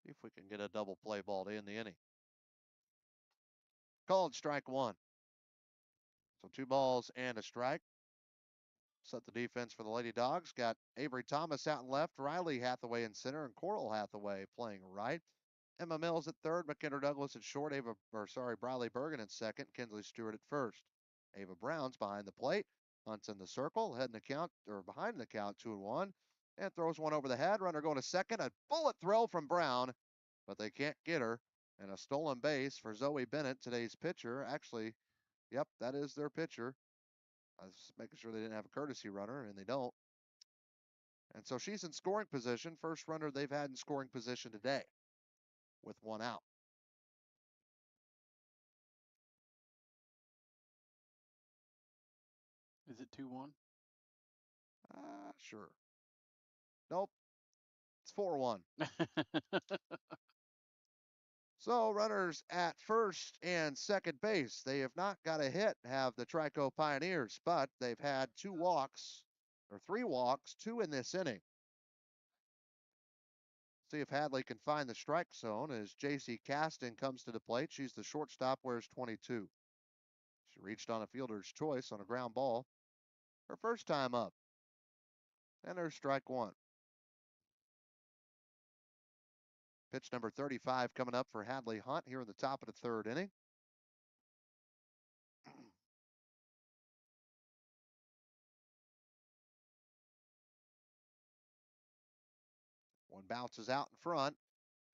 B: See if we can get a double play ball to end the inning. Called strike 1. So 2 balls and a strike. Set the defense for the Lady Dogs. Got Avery Thomas out in left, Riley Hathaway in center, and Coral Hathaway playing right. Emma Mills at third, McKenna Douglas at short, Briley Bergen at second, Kinsley Stewart at first. Ava Brown's behind the plate. Hunt's in the circle, behind the count, 2-1, and throws one over the head. Runner going to second. A bullet throw from Brown, but they can't get her. And a stolen base for Zoe Bennett, today's pitcher. Actually, yep, that is their pitcher. I was making sure they didn't have a courtesy runner, and they don't. And so she's in scoring position. First runner they've had in scoring position today with 1 out.
H: Is it 2-1?
B: Sure. Nope. It's 4-1. So runners at first and second base. They have not got a hit, have the Trico Pioneers, but they've had 3 walks, 2 in this inning. See if Hadley can find the strike zone as J.C. Caston comes to the plate. She's the shortstop, wears 22. She reached on a fielder's choice on a ground ball. Her first time up. And there's strike 1. Pitch number 35 coming up for Hadley Hunt here in the top of the 3rd inning. One bounces out in front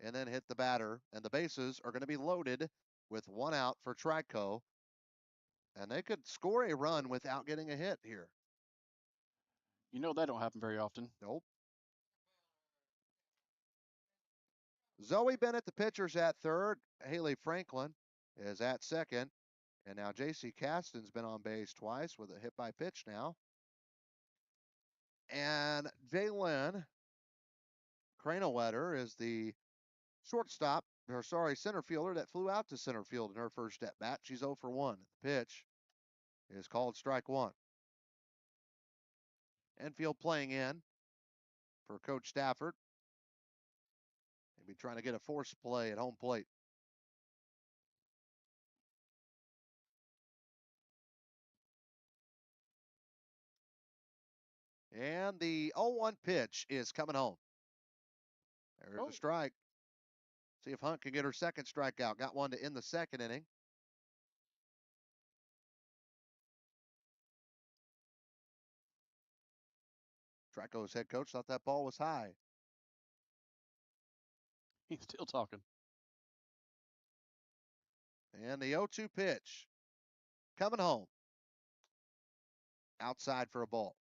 B: and then hit the batter, and the bases are going to be loaded with 1 out for Trico. And they could score a run without getting a hit here.
H: You know that don't happen very often.
B: Nope. Zoe Bennett, the pitcher's at third. Haley Franklin is at second. And now J.C. Caston's been on base twice with a hit by pitch now. And Jalen Cranowetter is the center fielder that flew out to center field in her first at bat. She's 0 for 1. The pitch is called strike one. Enfield playing in for Coach Stafford. Maybe trying to get a force play at home plate. And the 0-1 pitch is coming home. There's a strike. See if Hunt can get her second strikeout. Got one to end the second inning. Trico's head coach thought that ball was high.
H: He's still talking.
B: And the 0-2 pitch coming home. Outside for a ball.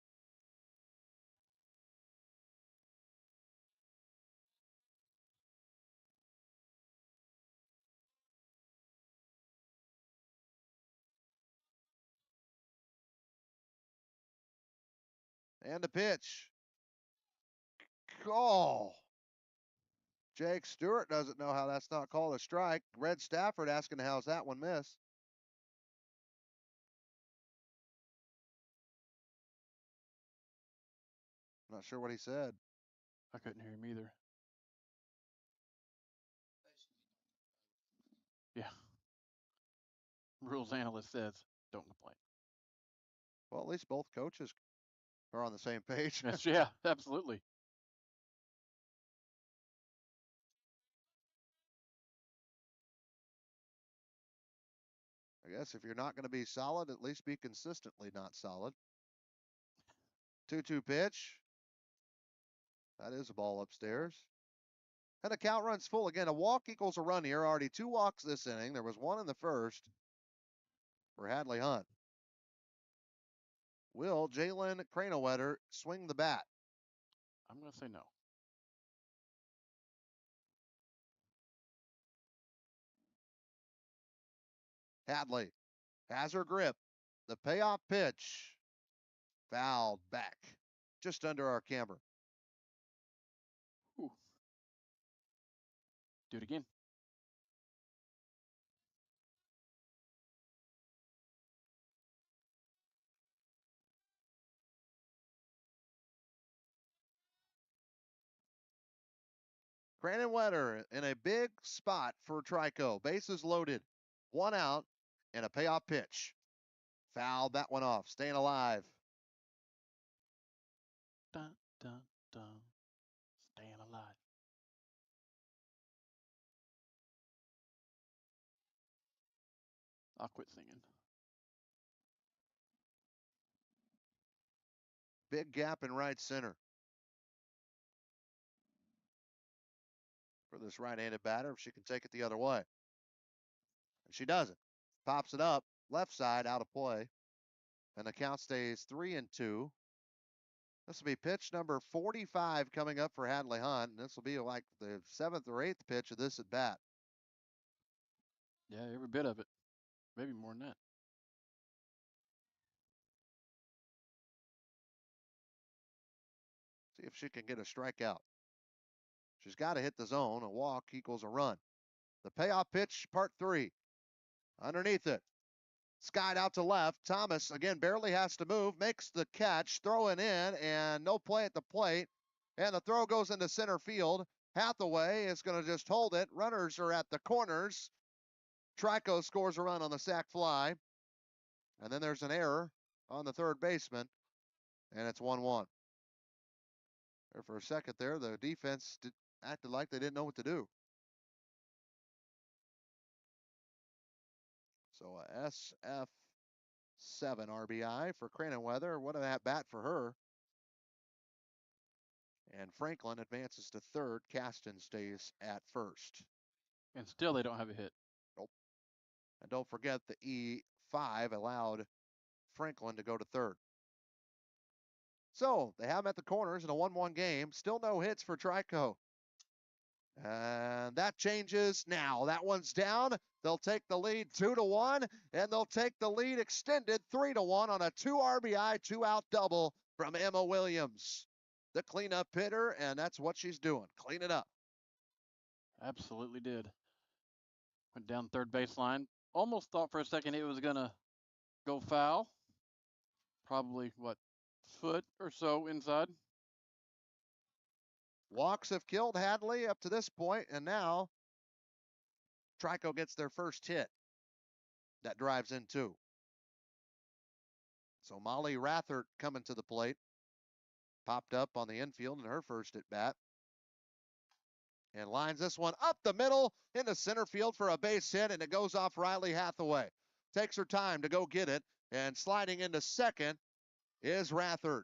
B: And the pitch. Oh. Jake Stewart doesn't know how that's not called a strike. Red Stafford asking how's that one missed. Not sure what he said.
H: I couldn't hear him either. Yeah. Rules analyst says, don't complain.
B: Well, at least both coaches are on the same page.
H: Yes, yeah, absolutely.
B: I guess if you're not going to be solid, at least be consistently not solid. 2-2 pitch. That is a ball upstairs. And the count runs full again. A walk equals a run here. Already 2 walks this inning. There was 1 in the first for Hadley Hunt. Will Jalen Cranowetter swing the bat?
H: I'm going to say no.
B: Hadley has her grip. The payoff pitch. Fouled back. Just under our camera.
H: Ooh. Do it again.
B: Cranowetter in a big spot for Trico. Bases loaded. 1 out and a payoff pitch. Fouled that one off. Staying alive.
H: Dun, dun, dun. Staying alive. I'll quit singing.
B: Big gap in right center for this right-handed batter if she can take it the other way. And she doesn't. Pops it up. Left side out of play. And the count stays 3-2. This will be pitch number 45 coming up for Hadley Hunt. And this will be like the 7th or 8th pitch of this at bat.
H: Yeah, every bit of it. Maybe more than that.
B: See if she can get a strikeout. She's got to hit the zone. A walk equals a run. The payoff pitch, part 3. Underneath it. Skied out to left. Thomas, again, barely has to move. Makes the catch. Throwing in, and no play at the plate. And the throw goes into center field. Hathaway is going to just hold it. Runners are at the corners. Trico scores a run on the sac fly. And then there's an error on the third baseman. And it's 1-1. There for a second there, the defense acted like they didn't know what to do. So a SF7 RBI for Cranowetter. What an at bat for her. And Franklin advances to third. Caston stays at first.
H: And still they don't have a hit.
B: Nope. And don't forget the 5 allowed Franklin to go to third. So they have him at the corners in a 1-1 game. Still no hits for Trico. And that changes now. That one's down. They'll take the lead 2-1, and they'll take the lead extended 3-1 on a 2 RBI, 2 out double from Emma Williams, the cleanup hitter, and that's what she's doing, cleaning up.
H: Absolutely did. Went down third baseline. Almost thought for a second it was going to go foul. Probably, foot or so inside.
B: Walks have killed Hadley up to this point, and now Trico gets their first hit. That drives in 2. So Molly Rathert coming to the plate. Popped up on the infield in her first at bat. And lines this one up the middle into center field for a base hit, and it goes off Riley Hathaway. Takes her time to go get it, and sliding into second is Rathert.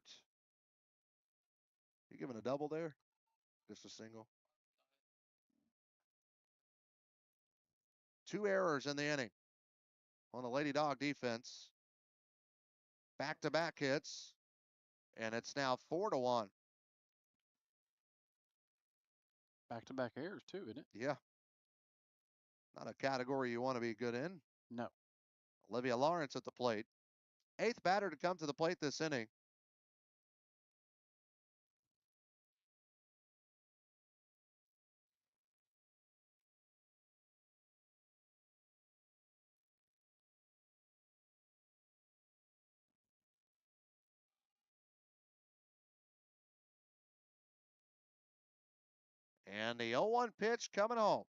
B: You giving a double there? Just a single? 2 errors in the inning on the Lady Dog defense. Back-to-back hits, and it's now 4-1.
H: Back-to-back errors too, isn't it?
B: Yeah. Not a category you want to be good in.
H: No.
B: Olivia Lawrence at the plate. 8th batter to come to the plate this inning. And the 0-1 pitch coming home.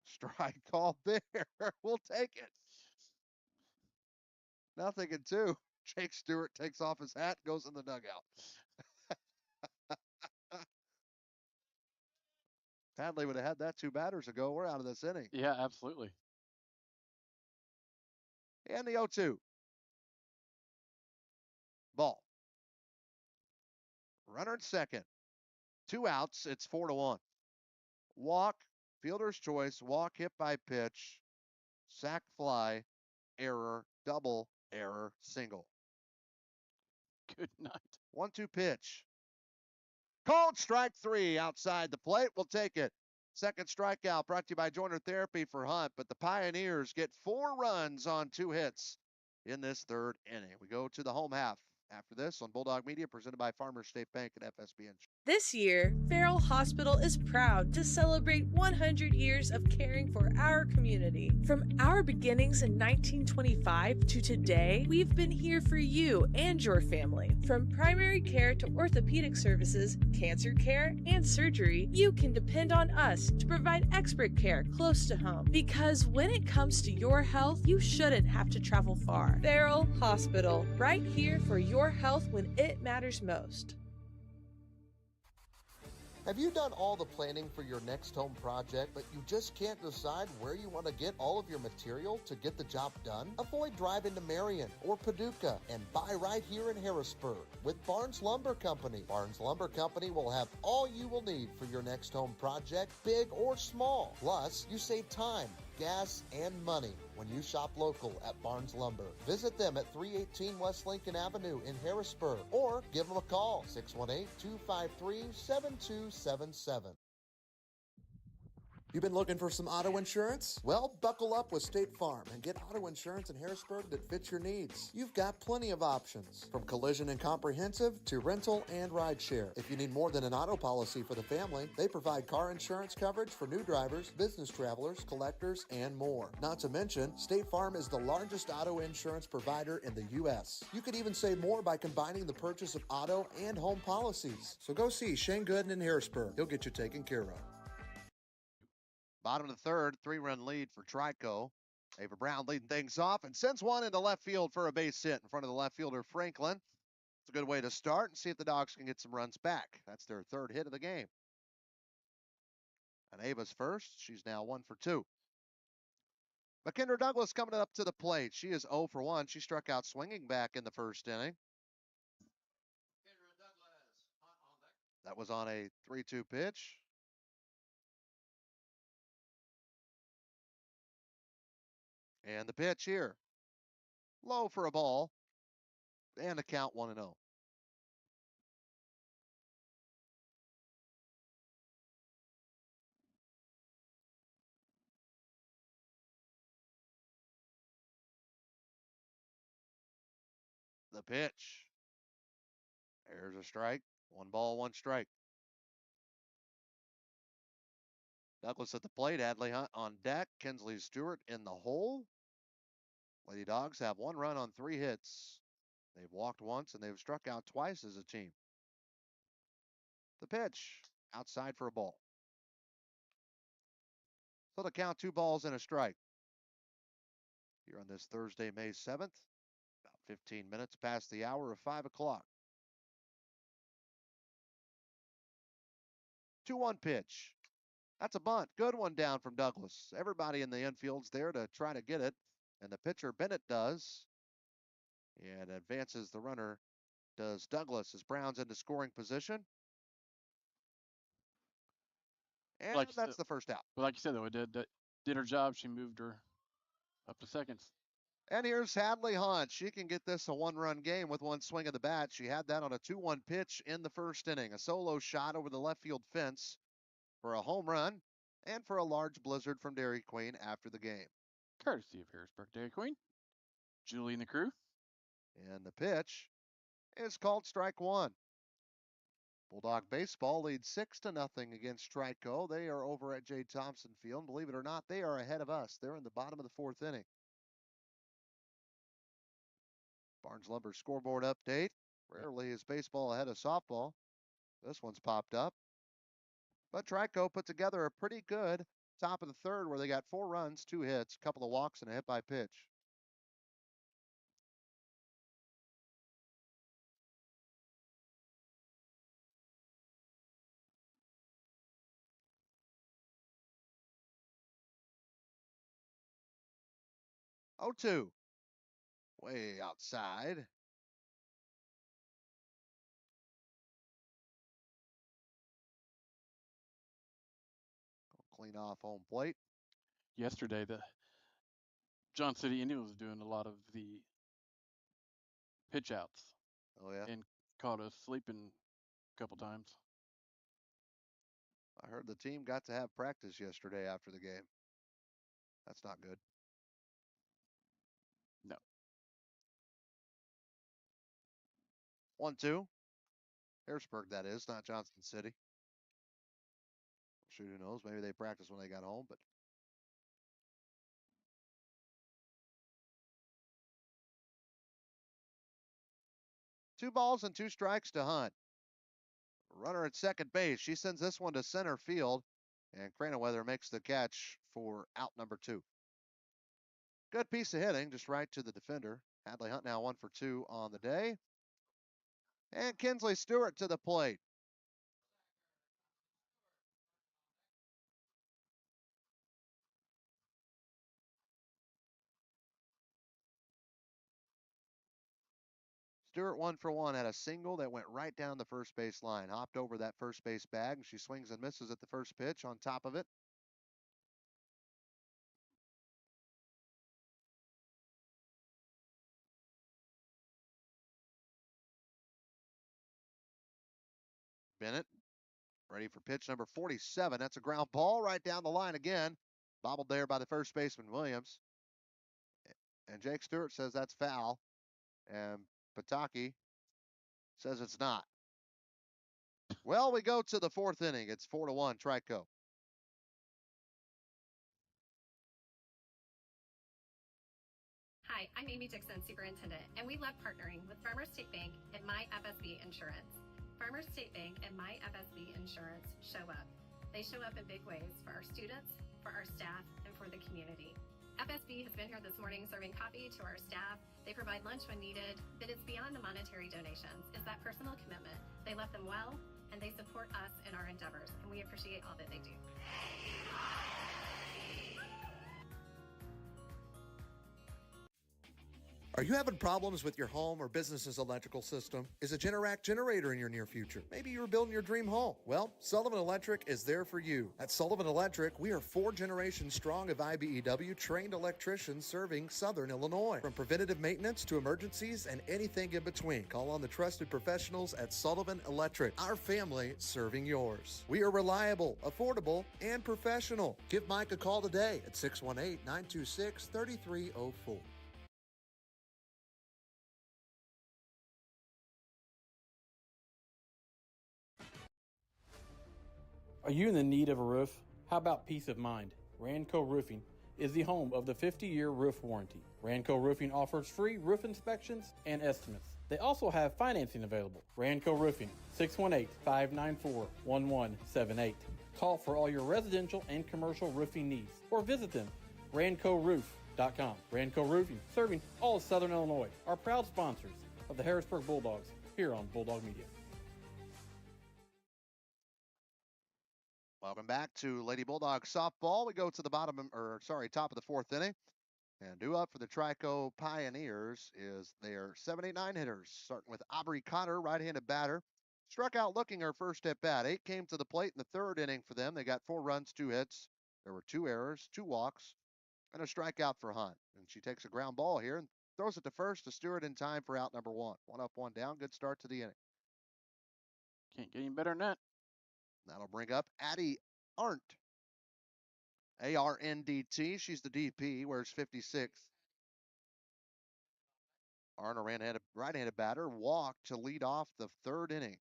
B: Strike called there. We'll take it. 0-2. Jake Stewart takes off his hat, goes in the dugout. Hadley would have had that 2 batters ago. We're out of this inning.
H: Yeah, absolutely.
B: And the 0-2. Ball. Runner at second. 2 outs. It's 4-1. Walk, fielder's choice, walk hit by pitch, sac fly, error, double, error, single.
H: Good night.
B: 1-2 pitch. Called strike 3 outside the plate. We'll take it. Second strikeout brought to you by Joiner Therapy for Hunt, but the Pioneers get 4 runs on 2 hits in this third inning. We go to the home half after this on Bulldog Media, presented by Farmers State Bank and FSB Insurance.
Q: This year, Farrell Hospital is proud to celebrate 100 years of caring for our community. From our beginnings in 1925 to today, we've been here for you and your family. From primary care to orthopedic services, cancer care, and surgery, you can depend on us to provide expert care close to home. Because when it comes to your health, you shouldn't have to travel far. Farrell Hospital, right here for your health when it matters most.
A: Have you done all the planning for your next home project, but you just can't decide where you want to get all of your material to get the job done? Avoid driving to Marion or Paducah and buy right here in Harrisburg with Barnes Lumber Company. Barnes Lumber Company will have all you will need for your next home project, big or small. Plus, you save time, gas, and money when you shop local at Barnes Lumber. Visit them at 318 West Lincoln Avenue in Harrisburg or give them a call, 618-253-7277. You've been looking for some auto insurance? Well, buckle up with State Farm and get auto insurance in Harrisburg that fits your needs. You've got plenty of options, from collision and comprehensive to rental and rideshare. If you need more than an auto policy for the family, they provide car insurance coverage for new drivers, business travelers, collectors, and more. Not to mention, State Farm is the largest auto insurance provider in the U.S. You could even save more by combining the purchase of auto and home policies. So go see Shane Gooden in Harrisburg. He'll get you taken care of.
B: Bottom of the third, 3-run lead for Trico. Ava Brown leading things off and sends one into left field for a base hit in front of the left fielder, Franklin. It's a good way to start and see if the Dogs can get some runs back. That's their 3rd hit of the game. And Ava's first. She's now 1 for 2. McKendra Douglas coming up to the plate. She is 0 for 1. She struck out swinging back in the first inning. That was on a 3-2 pitch. And the pitch here. Low for a ball. And the count 1-0. The pitch. There's a strike. 1 ball, 1 strike. Douglas at the plate. Hadley Hunt on deck. Kinsley Stewart in the hole. Lady Dogs have 1 run on 3 hits. They've walked once and they've struck out twice as a team. The pitch. Outside for a ball. So the count 2 balls and a strike. Here on this Thursday, May 7th. About 15 minutes past the hour of 5 o'clock. 2-1 pitch. That's a bunt. Good one down from Douglas. Everybody in the infield's there to try to get it. And the pitcher, Bennett, does. And advances the runner, does Douglas, as Brown's into scoring position. And that's the first out.
H: But like you said, though, it did her job. She moved her up to seconds.
B: And here's Hadley Hunt. She can get this a 1-run game with 1 swing of the bat. She had that on a 2-1 pitch in the first inning. A solo shot over the left field fence for a home run and for a large blizzard from Dairy Queen after the game.
H: Courtesy of Harrisburg Dairy Queen. Julie and the crew.
B: And the pitch is called strike 1. Bulldog baseball leads 6-0 against Trico. They are over at J. Thompson Field. Believe it or not, they are ahead of us. They're in the bottom of the 4th inning. Barnes Lumber scoreboard update. Rarely is baseball ahead of softball. This one's popped up. But Trico put together a pretty good top of the 3rd where they got 4 runs, 2 hits, a couple of walks, and a hit by pitch. Oh, 2. Way outside. Clean off home plate.
H: Yesterday, the John City Indian was doing a lot of the pitch outs.
B: Oh, yeah?
H: And caught us sleeping a couple times.
B: I heard the team got to have practice yesterday after the game. That's not good.
H: No.
B: 1-2. Harrisburg, that is, not Johnson City. Shoot, who knows? Maybe they practiced when they got home, but. Two balls and 2 strikes to Hunt. Runner at second base. She sends this one to center field, and Craneweather makes the catch for out number 2. Good piece of hitting, just right to the defender. Hadley Hunt now 1 for 2 on the day. And Kinsley Stewart to the plate. Stewart 1 for 1, had a single that went right down the first base line. Hopped over that first base bag, and she swings and misses at the first pitch on top of it. Bennett ready for pitch number 47. That's a ground ball right down the line again. Bobbled there by the first baseman, Williams. And Jake Stewart says that's foul. And Pataki says it's not. Well, we go to the 4th inning. It's 4-1 Trico.
R: Hi, I'm Amy Dixon, Superintendent, and we love partnering with Farmers State Bank and My FSB Insurance. Farmers State Bank and My FSB Insurance show up. They show up in big ways for our students, for our staff, and for the community. FSB has been here this morning serving coffee to our staff. They provide lunch when needed, but it's beyond the monetary donations. It's that personal commitment. They love them well, and they support us in our endeavors, and we appreciate all that they do.
A: Are you having problems with your home or business's electrical system? Is a Generac generator in your near future? Maybe you're building your dream home. Well, Sullivan Electric is there for you. At Sullivan Electric, we are 4 generations strong of IBEW trained electricians serving Southern Illinois. From preventative maintenance to emergencies and anything in between, call on the trusted professionals at Sullivan Electric, our family serving yours. We are reliable, affordable, and professional. Give Mike a call today at 618-926-3304.
D: Are you in the need of a roof? How about peace of mind? Ranco Roofing is the home of the 50-year roof warranty. Ranco Roofing offers free roof inspections and estimates. They also have financing available. Ranco Roofing, 618-594-1178. Call for all your residential and commercial roofing needs or visit them, rancoroof.com. Ranco Roofing, serving all of Southern Illinois, are proud sponsors of the Harrisburg Bulldogs here on Bulldog Media.
B: Welcome back to Lady Bulldog softball. We go to the top of the 4th inning. And due up for the Trico Pioneers is their 7-8-9 hitters, starting with Aubrey Cotter, right-handed batter. Struck out looking her first at bat. 8 came to the plate in the 3rd inning for them. They got 4 runs, 2 hits. There were 2 errors, 2 walks, and a strikeout for Hunt. And she takes a ground ball here and throws it to first to Stewart in time for out number 1. 1 up, 1 down. Good start to the inning.
H: Can't get any better than that.
B: That'll bring up Addie Arndt. A-R-N-D-T. She's the DP, wears 56. Arndt, a right-handed batter, walked to lead off the 3rd inning.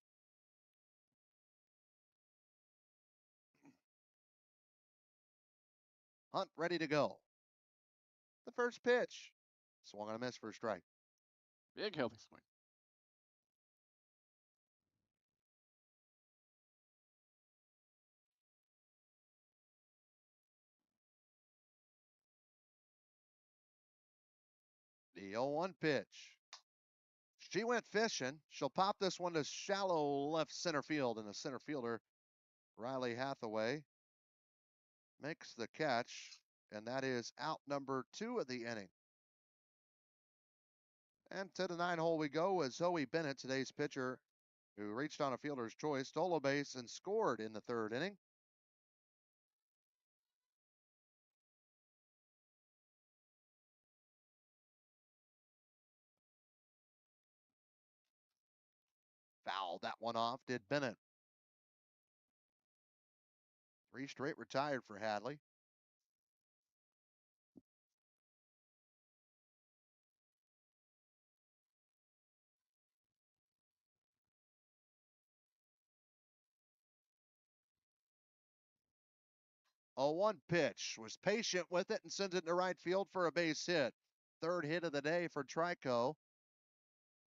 B: Hunt ready to go. The first pitch. Swung on a miss for a strike.
H: Big healthy swing.
B: The 0-1 pitch. She went fishing. She'll pop this one to shallow left center field, and the center fielder, Riley Hathaway, makes the catch, and that is out number 2 of the inning. And to the 9 hole we go as Zoe Bennett, today's pitcher, who reached on a fielder's choice, stole a base and scored in the 3rd inning. Fouled that one off, did Bennett. 3 straight retired for Hadley. A 1 pitch, was patient with it and sends it to right field for a base hit. 3rd hit of the day for Trico.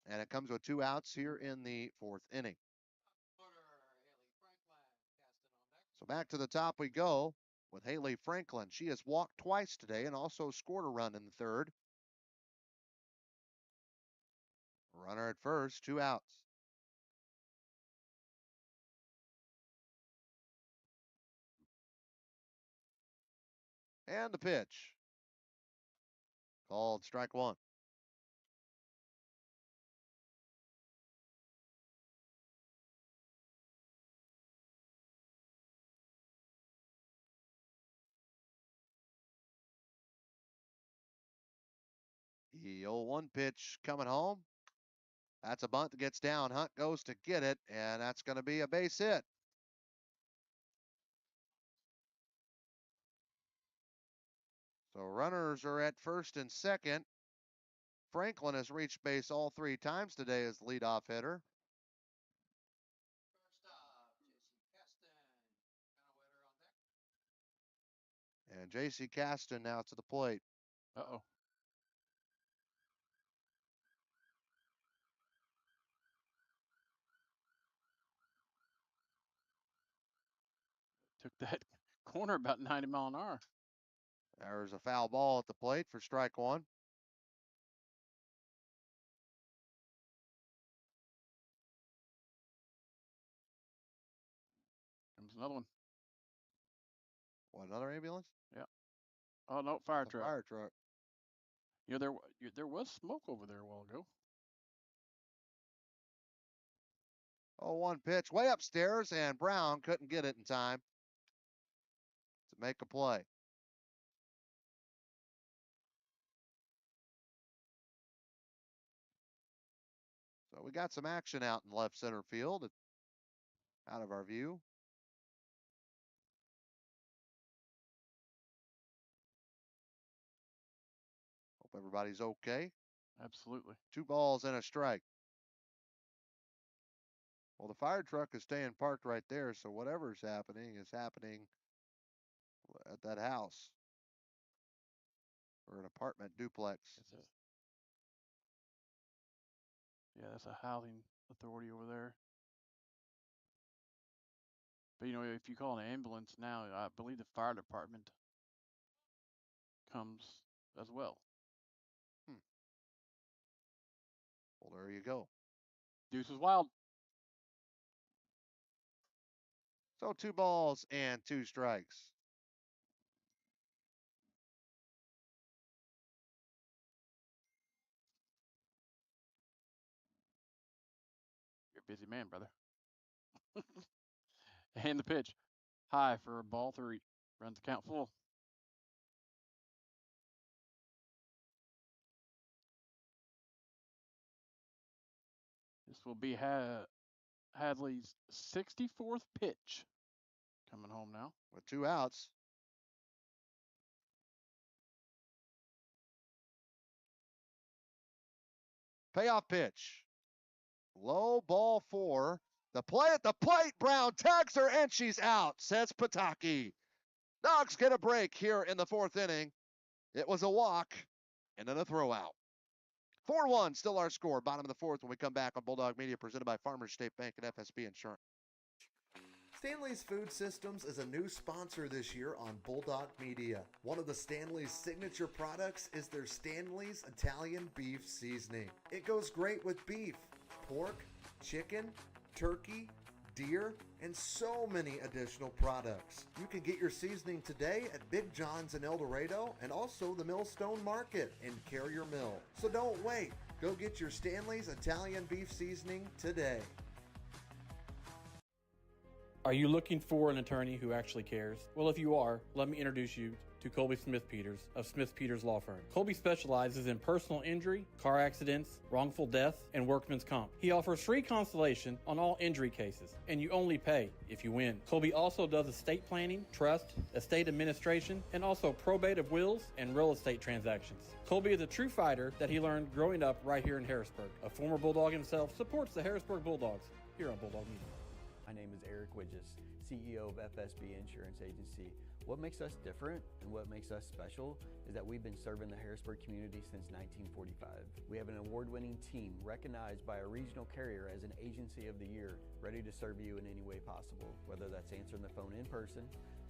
B: And it comes with 2 outs here in the 4th inning. So back to the top we go with Haley Franklin. She has walked twice today and also scored a run in the 3rd. Runner at first, 2 outs. And the pitch. Called strike 1. The 0-1 pitch coming home. That's a bunt that gets down. Hunt goes to get it, and that's going to be a base hit. So runners are at first and second. Franklin has reached base all 3 times today as the leadoff hitter. And J.C. Caston now to the plate.
H: Uh-oh. Took that corner about 90 mile an hour.
B: There's a foul ball at the plate for strike 1.
H: Comes another one.
B: What, another ambulance?
H: Yeah. Oh, no, fire truck.
B: Fire truck.
H: You know, there was smoke over there a while ago.
B: 0-1 pitch way upstairs, and Brown couldn't get it in time to make a play. So we got some action out in left center field, out of our view. Hope everybody's okay.
H: Absolutely.
B: 2 balls and a strike. Well, the fire truck is staying parked right there, so whatever's happening is happening at that house or an apartment duplex.
H: Yeah, that's a housing authority over there. But, you know, if you call an ambulance now, I believe the fire department comes as well.
B: Well, there you go.
H: Deuce is wild.
B: So 2 balls and 2 strikes.
H: You're a busy man, brother. And the pitch. High for ball 3. Runs the count full. This will be Hadley's 64th pitch. Coming home now.
B: With 2 outs. Payoff pitch. Low ball 4. The play at the plate. Brown tags her and she's out, says Pataki. Dogs get a break here in the 4th inning. It was a walk and then a throw out. 4-1 still our score. Bottom of the 4th when we come back on Bulldog Media, presented by Farmers State Bank and FSB Insurance.
A: Stanley's Food Systems is a new sponsor this year on Bulldog Media. One of the Stanley's signature products is their Stanley's Italian Beef Seasoning. It goes great with beef, pork, chicken, turkey, deer, and so many additional products. You can get your seasoning today at Big John's in El Dorado and also the Millstone Market in Carrier Mill. So don't wait. Go get your Stanley's Italian Beef Seasoning today.
D: Are you looking for an attorney who actually cares? Well, if you are, let me introduce you to Colby Smith Peters of Smith Peters Law Firm. Colby specializes in personal injury, car accidents, wrongful death, and workman's comp. He offers free consultation on all injury cases, and you only pay if you win. Colby also does estate planning, trust, estate administration, and also probate of wills and real estate transactions. Colby is a true fighter that he learned growing up right here in Harrisburg. A former Bulldog himself, supports the Harrisburg Bulldogs here on Bulldog Media.
K: My name is Eric Widges, CEO of FSB Insurance Agency. What makes us different and what makes us special is that we've been serving the Harrisburg community since 1945. We have an award-winning team recognized by a regional carrier as an Agency of the Year, ready to serve you in any way possible, whether that's answering the phone in person,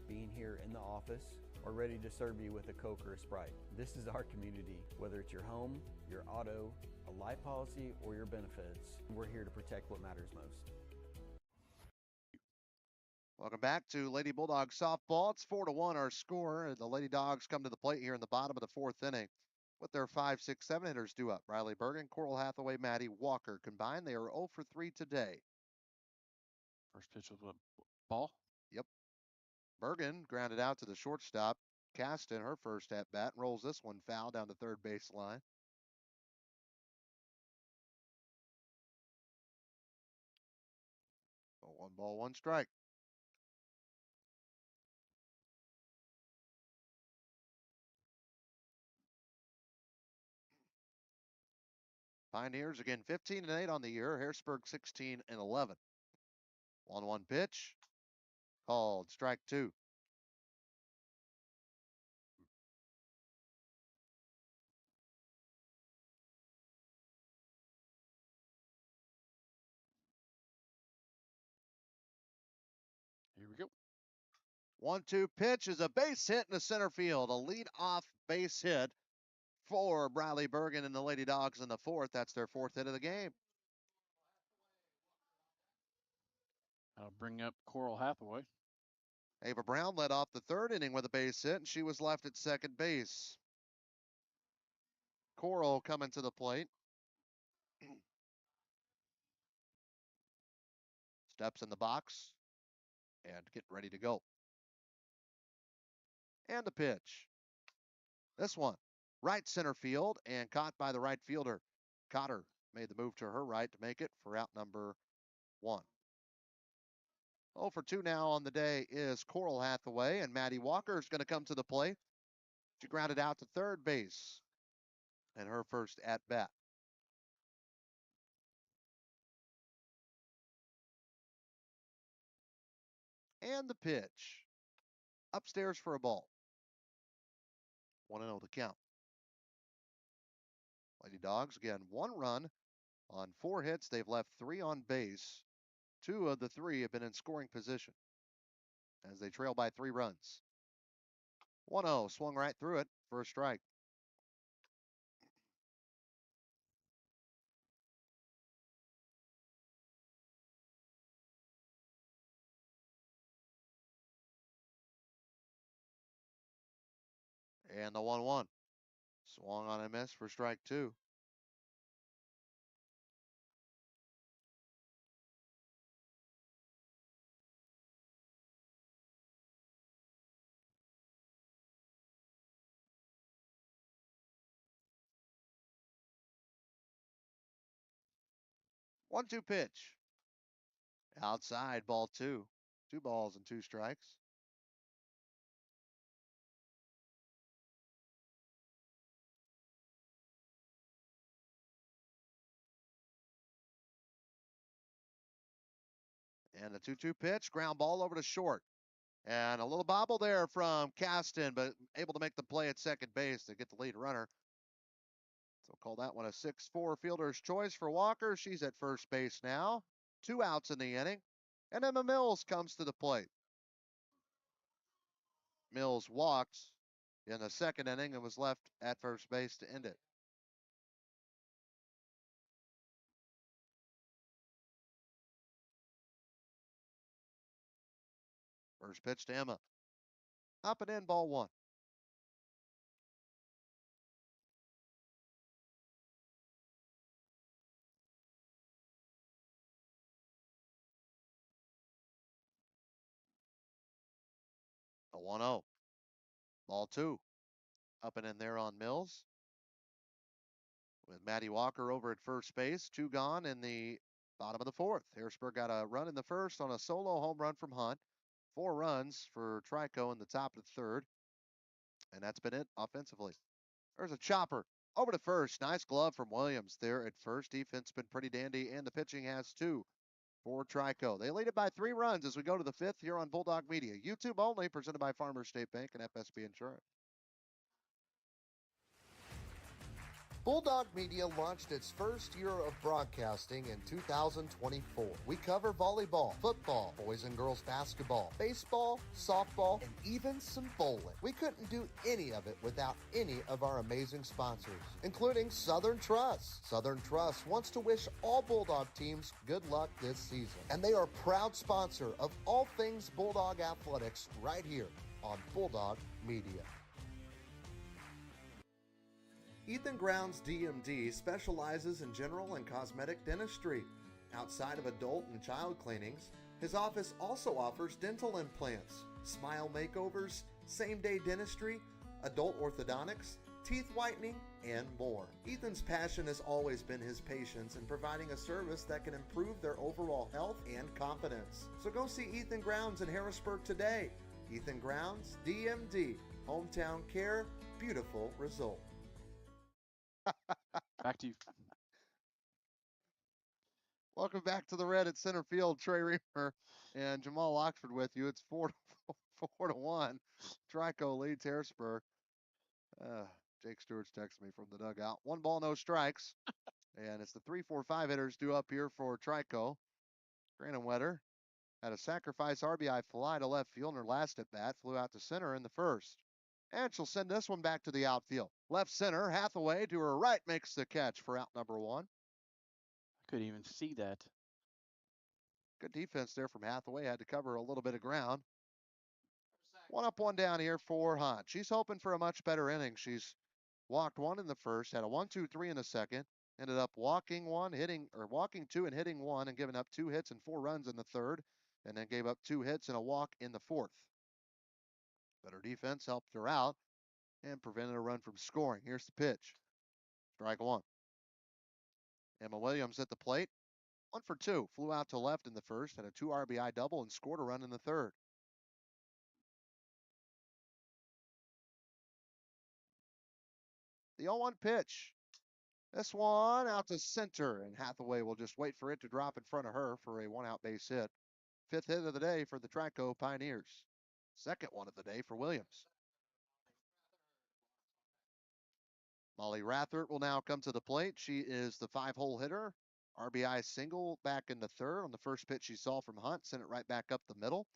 K: being here in the office, or ready to serve you with a Coke or a Sprite. This is our community, whether it's your home, your auto, a life policy, or your benefits. We're here to protect what matters most.
B: Welcome back to Lady Bulldog softball. It's 4-1 our score. The Lady Dogs come to the plate here in the bottom of the 4th inning with their 5, 6, 7 hitters due up. Riley Bergen, Coral Hathaway, Maddie Walker. Combined, they are 0 for 3 today.
H: First pitch was what? Ball?
B: Yep. Bergen grounded out to the shortstop. Caston, her first at bat, rolls this one foul down the third base line. So 1 ball, 1 strike. Pioneers again 15-8 on the year. Harrisburg 16-11. 1-1 pitch. Called strike 2.
H: Here we go.
B: 1-2 pitch is a base hit in the center field. A lead-off base hit for Riley Bergen and the Lady Dogs in the 4th. That's their 4th hit of the game.
H: I'll bring up Coral Hathaway.
B: Ava Brown led off the 3rd inning with a base hit, and she was left at second base. Coral coming to the plate. Steps in the box and getting ready to go. And the pitch. This one, right center field and caught by the right fielder. Cotter made the move to her right to make it for out number 1. 0 for 2 now on the day is Coral Hathaway, and Maddie Walker is going to come to the plate. She grounded out to third base in her first at bat. And the pitch. Upstairs for a ball. 1-0 the count. Lady Dogs, again, 1 run on 4 hits. They've left 3 on base. 2 of the 3 have been in scoring position as they trail by 3 runs. 1-0, swung right through it for a strike. And the 1-1. Swung on a miss for strike 2. One-two pitch. Outside, ball 2. 2 balls and 2 strikes. And the 2-2 pitch, ground ball over to short. And a little bobble there from Caston, but able to make the play at second base to get the lead runner. So call that one a 6-4 fielder's choice for Walker. She's at first base now. 2 outs in the inning. And Emma Mills comes to the plate. Mills walked in the second inning and was left at first base to end it. First pitch to Emma. Up and in, ball 1. A 1-0. Ball 2. Up and in there on Mills. With Maddie Walker over at first base. 2 gone in the bottom of the 4th. Harrisburg got a run in the first on a solo home run from Hunt. 4 runs for Trico in the top of the 3rd. And that's been it offensively. There's a chopper over to first. Nice glove from Williams there at first. Defense been pretty dandy, and the pitching has 2 for Trico. They lead it by 3 runs as we go to the 5th here on Bulldog Media. YouTube only, presented by Farmers State Bank and FSB Insurance.
A: Bulldog Media launched its first year of broadcasting in 2024. We cover volleyball, football, boys and girls basketball, baseball, softball, and even some bowling. We couldn't do any of it without any of our amazing sponsors, including Southern Trust. Southern Trust wants to wish all Bulldog teams good luck this season, and they are a proud sponsor of all things Bulldog athletics right here on Bulldog Media. Ethan Grounds DMD specializes in general and cosmetic dentistry. Outside of adult and child cleanings, his office also offers dental implants, smile makeovers, same-day dentistry, adult orthodontics, teeth whitening, and more. Ethan's passion has always been his patients in providing a service that can improve their overall health and confidence. So go see Ethan Grounds in Harrisburg today. Ethan Grounds DMD, hometown care, beautiful result.
H: Back to you.
B: Welcome back to the Red at center field. Trey Reamer and Jamal Oxford with you. It's 4-1. Trico leads Harrisburg. Jake Stewart's texting me from the dugout. 1 ball, no strikes. And it's the 3-4-5 hitters due up here for Trico. Granenwetter had a sacrifice RBI fly to left field in her last at bat. Flew out to center in the first. And she'll send this one back to the outfield. Left center, Hathaway to her right makes the catch for out number 1.
H: I couldn't even see that.
B: Good defense there from Hathaway. Had to cover a little bit of ground. 1 up, 1 down here for Hunt. She's hoping for a much better inning. She's walked one in the first, had a 1-2-3 in the second, ended up walking two and hitting one and giving up 2 hits and 4 runs in the third, and then gave up 2 hits and a walk in the fourth. Better defense helped her out and prevented a run from scoring. Here's the pitch. Strike one. Emma Williams at the plate. 1 for 2. Flew out to left in the first, had a 2 RBI double, and scored a run in the third. The 0-1 pitch. This one out to center, and Hathaway will just wait for it to drop in front of her for a 1-out base hit. 5th hit of the day for the Trico Pioneers. 2nd one of the day for Williams. Molly Rathert will now come to the plate. She is the 5-hole hitter. RBI single back in the third on the first pitch she saw from Hunt. Sent it right back up the middle.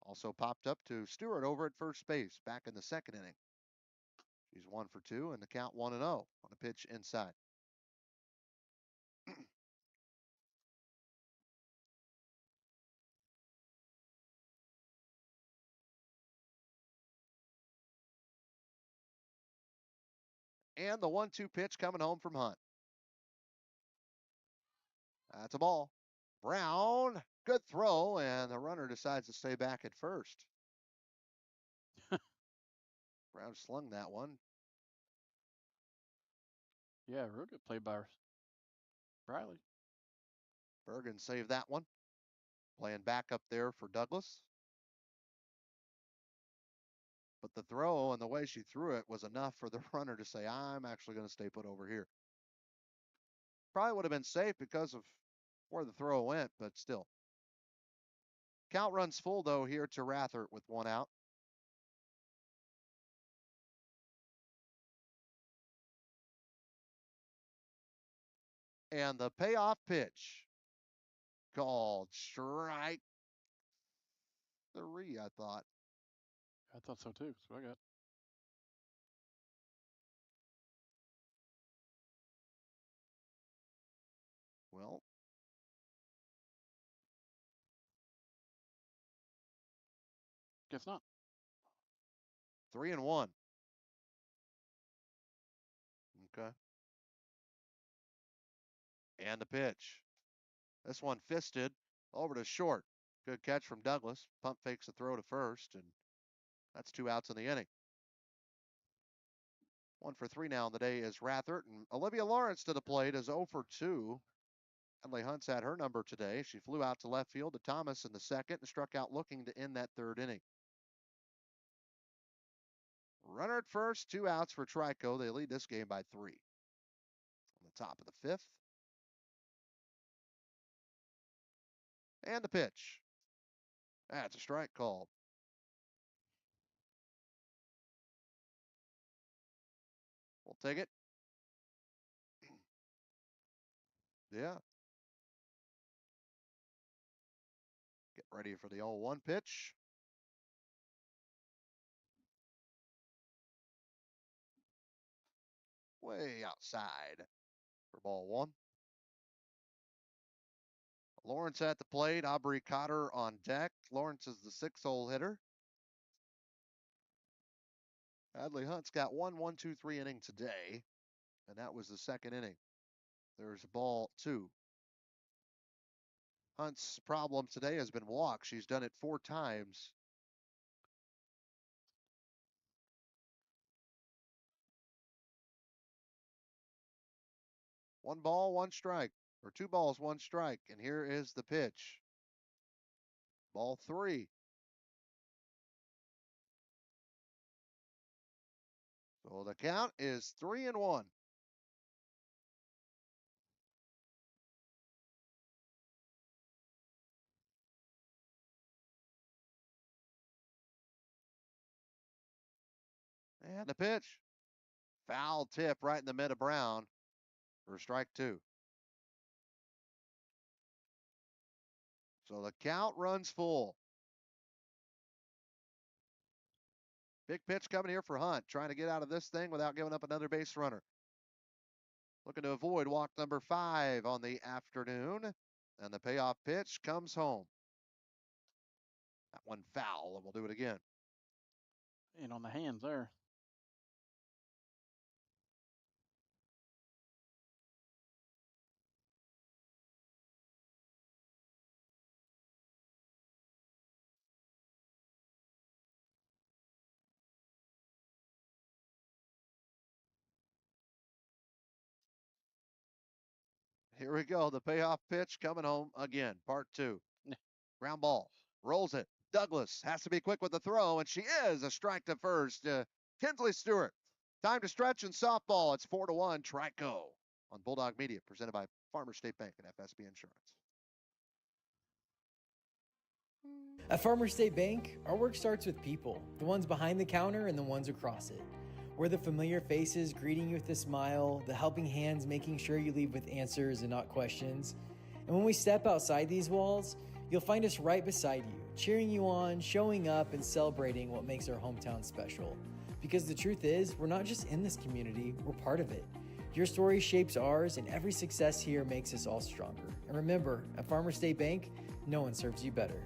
B: Also popped up to Stewart over at first base back in the second inning. She's 1 for 2 and the count 1-0 on a pitch inside. And the 1-2 pitch coming home from Hunt. That's a ball. Brown, good throw, and the runner decides to stay back at first. Brown slung that one.
H: Yeah, real good play by Riley.
B: Bergen saved that one. Playing back up there for Douglas. But the throw and the way she threw it was enough for the runner to say, I'm actually going to stay put over here. Probably would have been safe because of where the throw went, but still. Count runs full, though, here to Rathert with 1 out. And the payoff pitch called strike 3, I thought.
H: I thought so too. So I got.
B: Well,
H: guess not.
B: 3-1. Okay. And the pitch. This one fisted over to short. Good catch from Douglas. Pump fakes the throw to first, and that's 2 outs in the inning. 1 for 3 now on the day is Rathert, and Olivia Lawrence to the plate is 0 for 2. Adley Hunt's had her number today. She flew out to left field to Thomas in the second and struck out looking to end that third inning. Runner at first, 2 outs for Trico. They lead this game by 3. On the top of the 5th. And the pitch. That's a strike called. We'll take it. Yeah. Get ready for the 0-1 pitch. Way outside for ball 1. Lawrence at the plate. Aubrey Cotter on deck. Lawrence is the 6-hole hitter. Adley Hunt's got 1-1-2-3 inning today, and that was the second inning. There's ball 2. Hunt's problem today has been walks. She's done it 4 times. One ball, 1 strike, or 2 balls, 1 strike. And here is the pitch. Ball 3. So the count is 3-1. And the pitch. Foul tip right in the mid of Brown for strike 2. So the count runs full. Big pitch coming here for Hunt, trying to get out of this thing without giving up another base runner. Looking to avoid walk number 5 on the afternoon. And the payoff pitch comes home. That one foul, and we'll do it again.
H: And on the hands there.
B: Here we go. The payoff pitch coming home again. Part 2. Ground ball. Rolls it. Douglas has to be quick with the throw, and she is a strike to first. Kinsley Stewart. Time to stretch in softball. It's 4-1 Trico on Bulldog Media, presented by Farmers State Bank and FSB Insurance.
C: At Farmers State Bank, our work starts with people, the ones behind the counter and the ones across it. We're the familiar faces greeting you with a smile, the helping hands making sure you leave with answers and not questions. And when we step outside these walls, you'll find us right beside you, cheering you on, showing up, and celebrating what makes our hometown special. Because the truth is, we're not just in this community, we're part of it. Your story shapes ours, and every success here makes us all stronger. And remember, at Farmers State Bank, no one serves you better.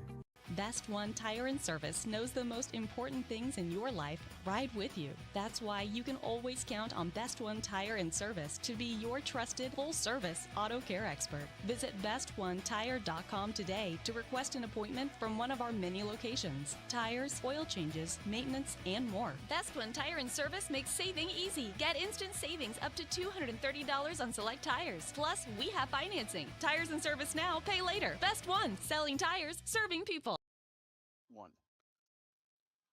E: Best One Tire and Service knows the most important things in your life ride with you. That's why you can always count on Best One Tire and Service to be your trusted full-service auto care expert. Visit bestonetire.com today to request an appointment from one of our many locations. Tires, oil changes, maintenance, and more.
F: Best One Tire and Service makes saving easy. Get instant savings up to $230 on select tires. Plus, we have financing. Tires and Service now, pay later. Best One, selling tires, serving people.
H: 1.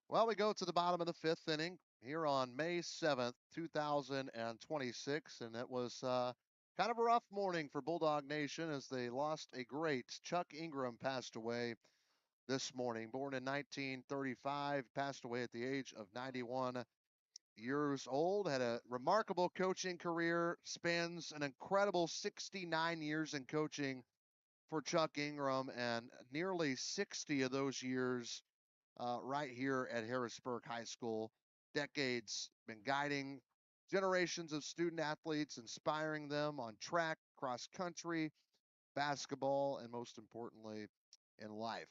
B: Well, we go to the bottom of the 5th inning here on May 7th, 2026, and it was kind of a rough morning for Bulldog Nation as they lost a great. Chuck Ingram passed away this morning, born in 1935, passed away at the age of 91 years old, had a remarkable coaching career, spans an incredible 69 years in coaching for Chuck Ingram, and nearly 60 of those years right here at Harrisburg High School. Decades been guiding generations of student athletes, inspiring them on track, cross country, basketball, and most importantly, in life.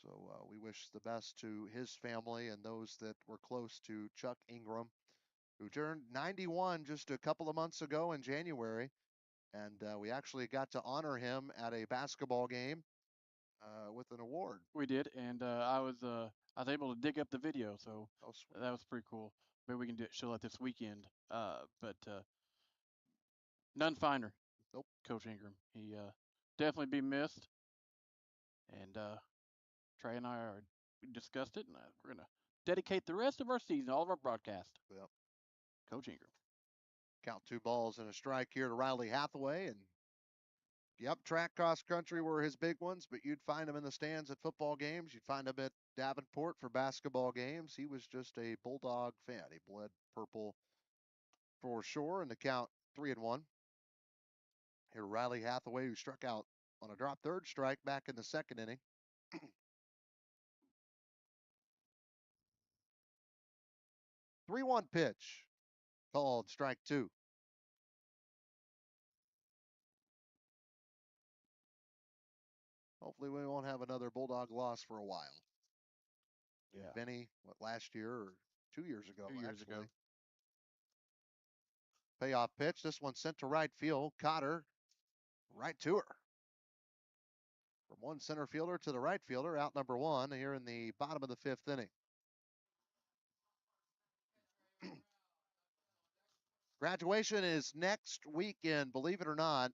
B: So we wish the best to his family and those that were close to Chuck Ingram, who turned 91 just a couple of months ago in January. And we actually got to honor him at a basketball game with an award.
H: We did, and I was able to dig up the video, so that was pretty cool. Maybe we can show that this weekend. But none finer.
B: Nope.
H: Coach Ingram. He definitely be missed. And Trey and I we discussed it, and we're gonna dedicate the rest of our season, all of our broadcast.
B: Yep.
H: Coach Ingram.
B: Count 2 balls and a strike here to Riley Hathaway. And yep, track, cross country were his big ones, but you'd find him in the stands at football games. You'd find him at Davenport for basketball games. He was just a Bulldog fan. He bled purple for sure. And the count 3-1. Here, Riley Hathaway, who struck out on a drop third strike back in the 2nd inning. 3-1 pitch called strike 2. Hopefully we won't have another Bulldog loss for a while.
H: Yeah.
B: Benny, last year or 2 years ago?
H: 2 years ago.
B: Payoff pitch. This one sent to right field. Cotter, right to her. From one center fielder to the right fielder, out number 1 here in the bottom of the 5th inning. Graduation is next weekend, believe it or not.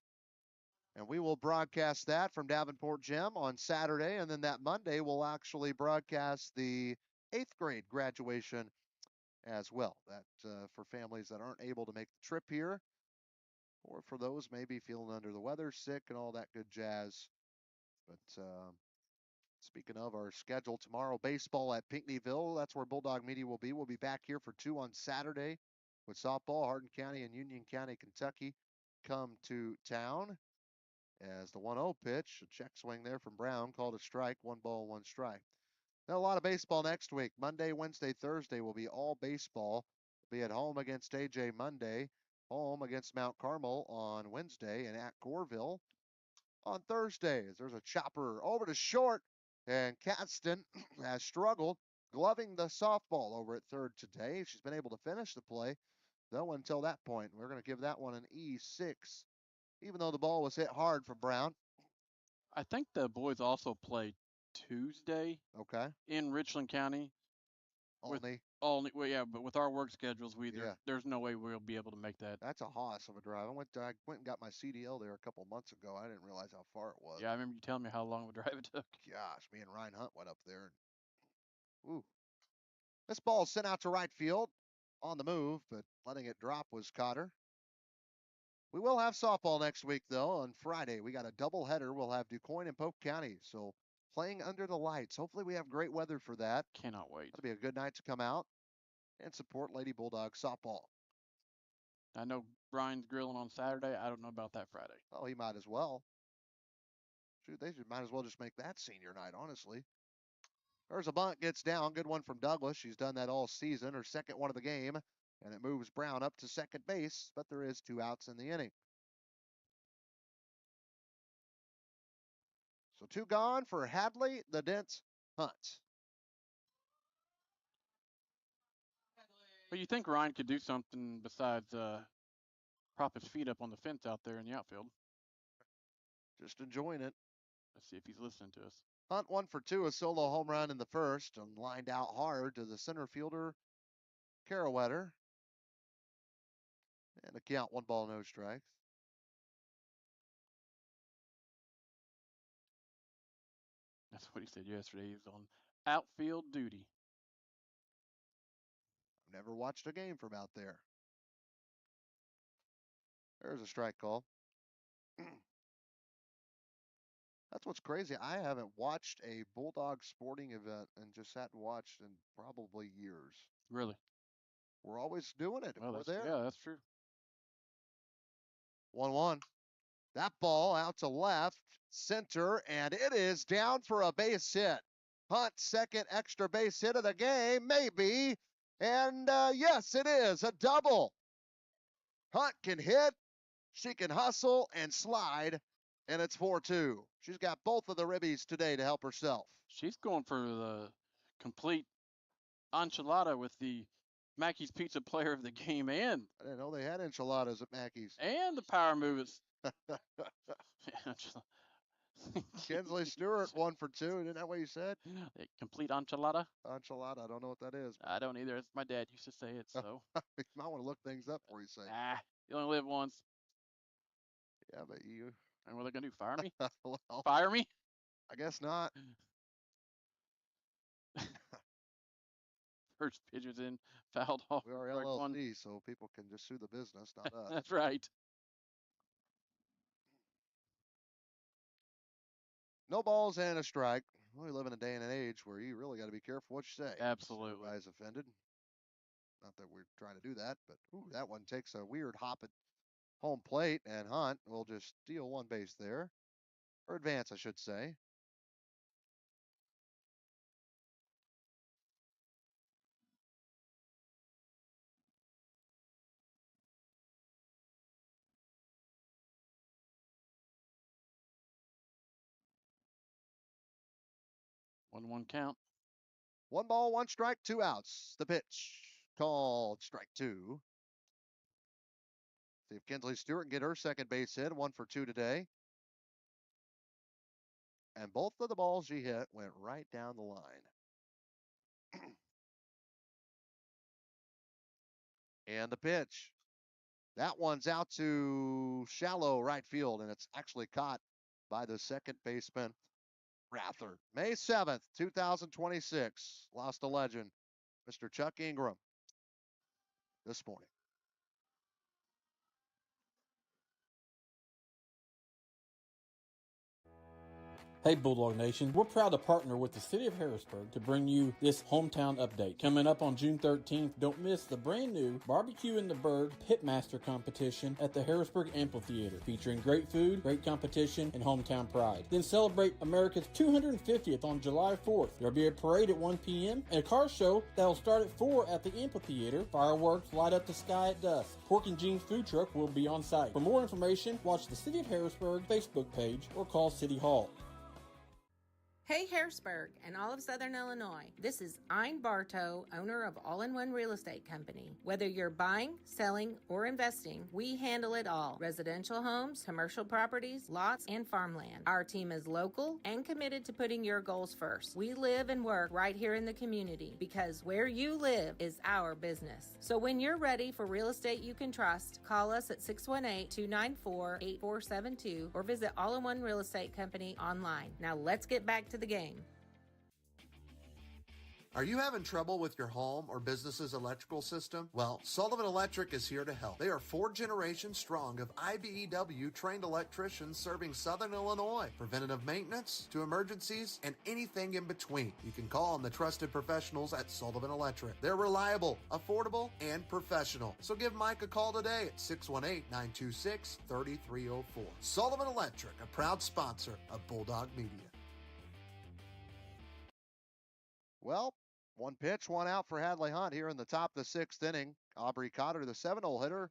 B: And we will broadcast that from Davenport Gym on Saturday. And then that Monday, we'll actually broadcast the 8th grade graduation as well. That for families that aren't able to make the trip here, or for those maybe feeling under the weather, sick, and all that good jazz. But speaking of our schedule tomorrow, baseball at Pinckneyville. That's where Bulldog Media will be. We'll be back here for 2 on Saturday with softball. Hardin County and Union County, Kentucky come to town. As the 1-0 pitch, a check swing there from Brown, called a strike, 1 ball, 1 strike. Now a lot of baseball next week. Monday, Wednesday, Thursday will be all baseball. Be at home against AJ Monday, home against Mount Carmel on Wednesday, and at Goreville on Thursday. As there's a chopper over to short, and Katston has struggled gloving the softball over at third today. She's been able to finish the play, though, until that point. We're going to give that one an E6. Even though the ball was hit hard for Brown.
H: I think the boys also play Tuesday.
B: Okay.
H: In Richland County. Olney. Well, yeah, but with our work schedules, there's no way we'll be able to make that.
B: That's a hoss of a drive. I went and got my CDL there a couple months ago. I didn't realize how far it was.
H: Yeah, I remember you telling me how long of a drive it took.
B: Gosh, me and Ryan Hunt went up there. Ooh. This ball sent out to right field on the move, but letting it drop was Cotter. We will have softball next week, though, on Friday. We got a doubleheader. We'll have DuQuoin and Polk County. So playing under the lights. Hopefully we have great weather for that.
H: Cannot wait.
B: It'll be a good night to come out and support Lady Bulldog softball.
H: I know Brian's grilling on Saturday. I don't know about that Friday.
B: Oh, he might as well. Shoot, might as well just make that senior night, honestly. There's a bunt, gets down. Good one from Douglas. She's done that all season. Her second one of the game. And it moves Brown up to second base, but there is 2 outs in the inning. So 2 gone for Hadley, the Dent, Hunt.
H: But you think Ryan could do something besides prop his feet up on the fence out there in the outfield?
B: Just enjoying it.
H: Let's see if he's listening to us.
B: Hunt 1 for 2, a solo home run in the first, and lined out hard to the center fielder, Carrowetter. And a count, 1 ball, no strikes.
H: That's what he said yesterday. He was on outfield duty.
B: I've never watched a game from out there. There's a strike call. That's what's crazy. I haven't watched a Bulldog sporting event and just sat and watched in probably years.
H: Really?
B: We're always doing it.
H: Well,
B: We're there.
H: Yeah, that's true.
B: 1-1. That ball out to left center, and it is down for a base hit. Hunt's second extra base hit of the game, maybe. And yes, it is a double. Hunt can hit, she can hustle and slide, and it's 4-2. She's got both of the ribbies today to help herself.
H: She's going for the complete enchilada with the Mackey's Pizza Player of the Game, and
B: I didn't know they had enchiladas at Mackey's.
H: And the power move is
B: Kinsley Stewart 1 for 2. Isn't that what you said?
H: Complete enchilada?
B: Enchilada. I don't know what that is.
H: I don't either. My dad used to say it, so.
B: You might want to look things up before you say it.
H: You only live once.
B: Yeah, but you.
H: And what are they going to do? Fire me?
B: Well,
H: fire me?
B: I guess not.
H: First pitch was in, fouled off.
B: We are LLC, so people can just sue the business, not us.
H: That's right.
B: No balls and a strike. We live in a day and an age where you really got to be careful what you say.
H: Absolutely.
B: Guys offended. Not that we're trying to do that, but that one takes a weird hop at home plate, and Hunt will just steal 1 base there. Or advance, I should say.
H: One count.
B: 1 ball, 1 strike, 2 outs. The pitch called strike 2. See if Kinsley Stewart can get her second base hit. 1 for 2 today. And both of the balls she hit went right down the line. And the pitch. That one's out to shallow right field, and it's actually caught by the second baseman, Rather. May 7th, 2026. Lost a legend, Mr. Chuck Ingram, this morning.
D: Hey Bulldog Nation, we're proud to partner with the City of Harrisburg to bring you this hometown update. Coming up on June 13th, don't miss the brand new Barbecue and the Bird Pitmaster competition at the Harrisburg Amphitheater, featuring great food, great competition, and hometown pride. Then celebrate America's 250th on July 4th. There'll be a parade at 1 p.m. and a car show that'll start at 4 at the amphitheater. Fireworks light up the sky at dusk. Pork and Jeans food truck will be on site. For more information, watch the City of Harrisburg Facebook page or call City Hall.
G: Hey Harrisburg and all of Southern Illinois. This is Ein Bartow, owner of All-in-One Real Estate Company. Whether you're buying, selling, or investing, we handle it all. Residential homes, commercial properties, lots, and farmland. Our team is local and committed to putting your goals first. We live and work right here in the community because where you live is our business. So when you're ready for real estate you can trust, call us at 618-294-8472 or visit All-in-One Real Estate Company online. Now let's get back to the game.
A: Are you having trouble with your home or business's electrical system? Well, Sullivan Electric is here to help. They are 4 generations strong of IBEW trained electricians serving Southern Illinois. Preventative maintenance to emergencies and anything in between. You can call on the trusted professionals at Sullivan Electric. They're reliable, affordable, and professional. So give Mike a call today at 618-926-3304. Sullivan Electric, a proud sponsor of Bulldog Media.
B: Well, one pitch, one out for Hadley Hunt here in the top of the 6th inning. Aubrey Cotter, the 7-hole hitter,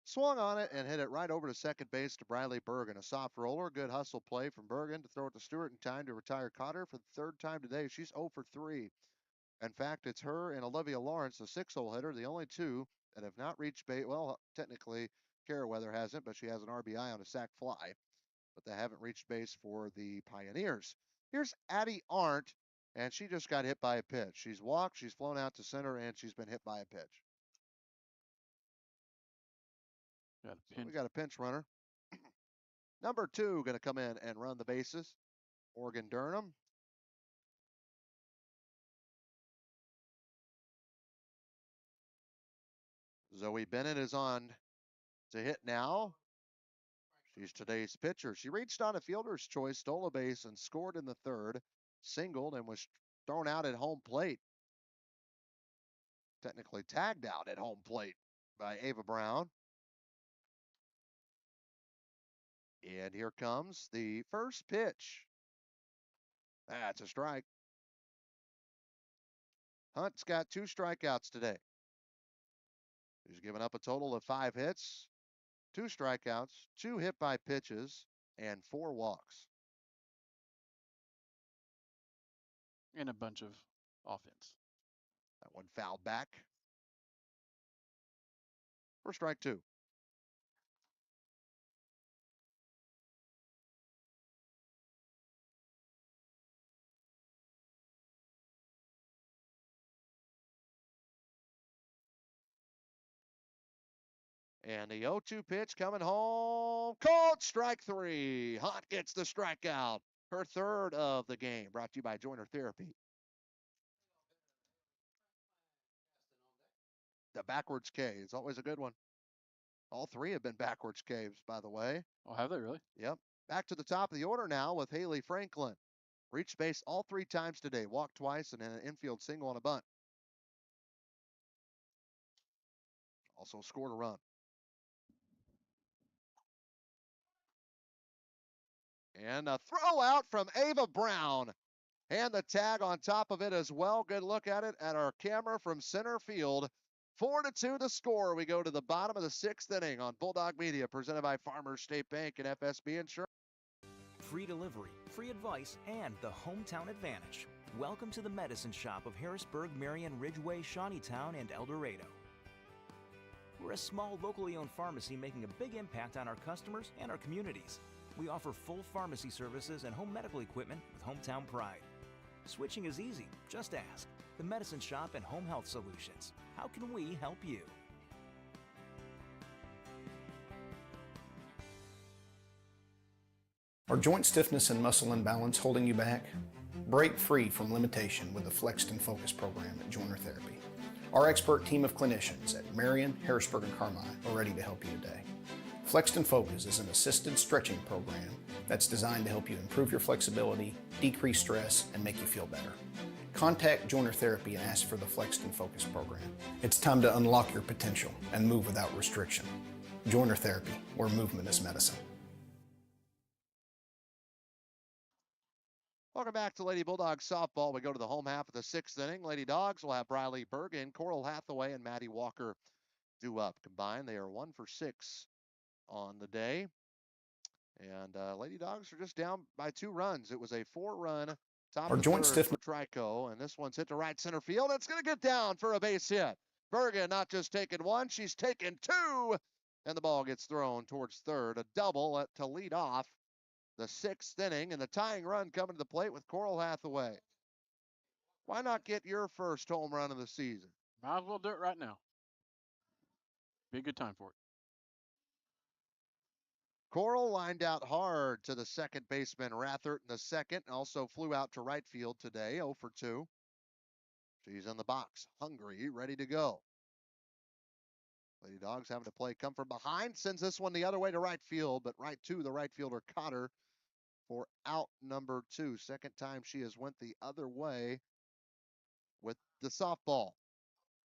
B: swung on it and hit it right over to second base to Bradley Bergen. A soft roller, good hustle play from Bergen to throw it to Stewart in time to retire Cotter for the 3rd time today. She's 0 for 3. In fact, it's her and Olivia Lawrence, the 6-hole hitter, the only 2 that have not reached base. Well, technically, Kara Weather hasn't, but she has an RBI on a sac fly. But they haven't reached base for the Pioneers. Here's Addie Arndt. And she just got hit by a pitch. She's walked, she's flown out to center, and she's been hit by a pitch. So we got a pinch runner. Number 2 going to come in and run the bases. Morgan Durham. Zoe Bennett is on to hit now. She's today's pitcher. She reached on a fielder's choice, stole a base, and scored in the 3rd. Singled and was thrown out at home plate. Technically tagged out at home plate by Ava Brown. And here comes the first pitch. That's a strike. Hunt's got 2 strikeouts today. He's given up a total of 5 hits, 2 strikeouts, 2 hit by pitches, and 4 walks.
H: And a bunch of offense.
B: That one fouled back for strike 2. And the 0-2 pitch coming home. Called strike 3. Hunt gets the strikeout. Her 3rd of the game. Brought to you by Joiner Therapy. The backwards K is always a good one. All 3 have been backwards Ks, by the way.
H: Oh, have they really?
B: Yep. Back to the top of the order now with Haley Franklin. Reached base all 3 times today. Walked twice and an infield single on a bunt. Also scored a run. And a throw out from Ava Brown. And the tag on top of it as well. Good look at it at our camera from center field. 4-2 the score. We go to the bottom of the 6th inning on Bulldog Media, presented by Farmers State Bank and FSB Insurance.
I: Free delivery, free advice, and the hometown advantage. Welcome to the medicine shop of Harrisburg, Marion, Ridgeway, Shawneetown, and El Dorado. We're a small, locally owned pharmacy making a big impact on our customers and our communities. We offer full pharmacy services and home medical equipment with hometown pride. Switching is easy. Just ask. The Medicine Shop and Home Health Solutions. How can we help you?
J: Are joint stiffness and muscle imbalance holding you back? Break free from limitation with the Flexed and Focus program at Joiner Therapy. Our expert team of clinicians at Marion, Harrisburg, and Carmine are ready to help you today. Flexed and Focus is an assisted stretching program that's designed to help you improve your flexibility, decrease stress, and make you feel better. Contact Joiner Therapy and ask for the Flexed and Focus program. It's time to unlock your potential and move without restriction. Joiner Therapy, where movement is medicine.
B: Welcome back to Lady Bulldogs softball. We go to the home half of the 6th inning. Lady Dogs will have Briley Bergen, Coral Hathaway, and Maddie Walker due up. Combined, they are 1 for 6 on the day. And Lady Dogs are just down by 2 runs. It was a 4-run Top
J: Our
B: of
J: joint
B: third
J: stiffness.
B: for Trico, and this one's hit to right center field. It's going to get down for a base hit. Bergen not just taking one, she's taking two, and the ball gets thrown towards third. A double to lead off the sixth inning, and the tying run coming to the plate with Coral Hathaway. Why not get your first home run of the season?
H: Might as well do it right now. Be a good time for it.
B: Coral lined out hard to the second baseman Rathert in the second, and also flew out to right field today, 0 for 2. She's in the box, hungry, ready to go. Lady Dogs having to play come from behind, sends this one the other way to right field, but right to the right fielder Cotter for out number 2. Second time she has went the other way with the softball.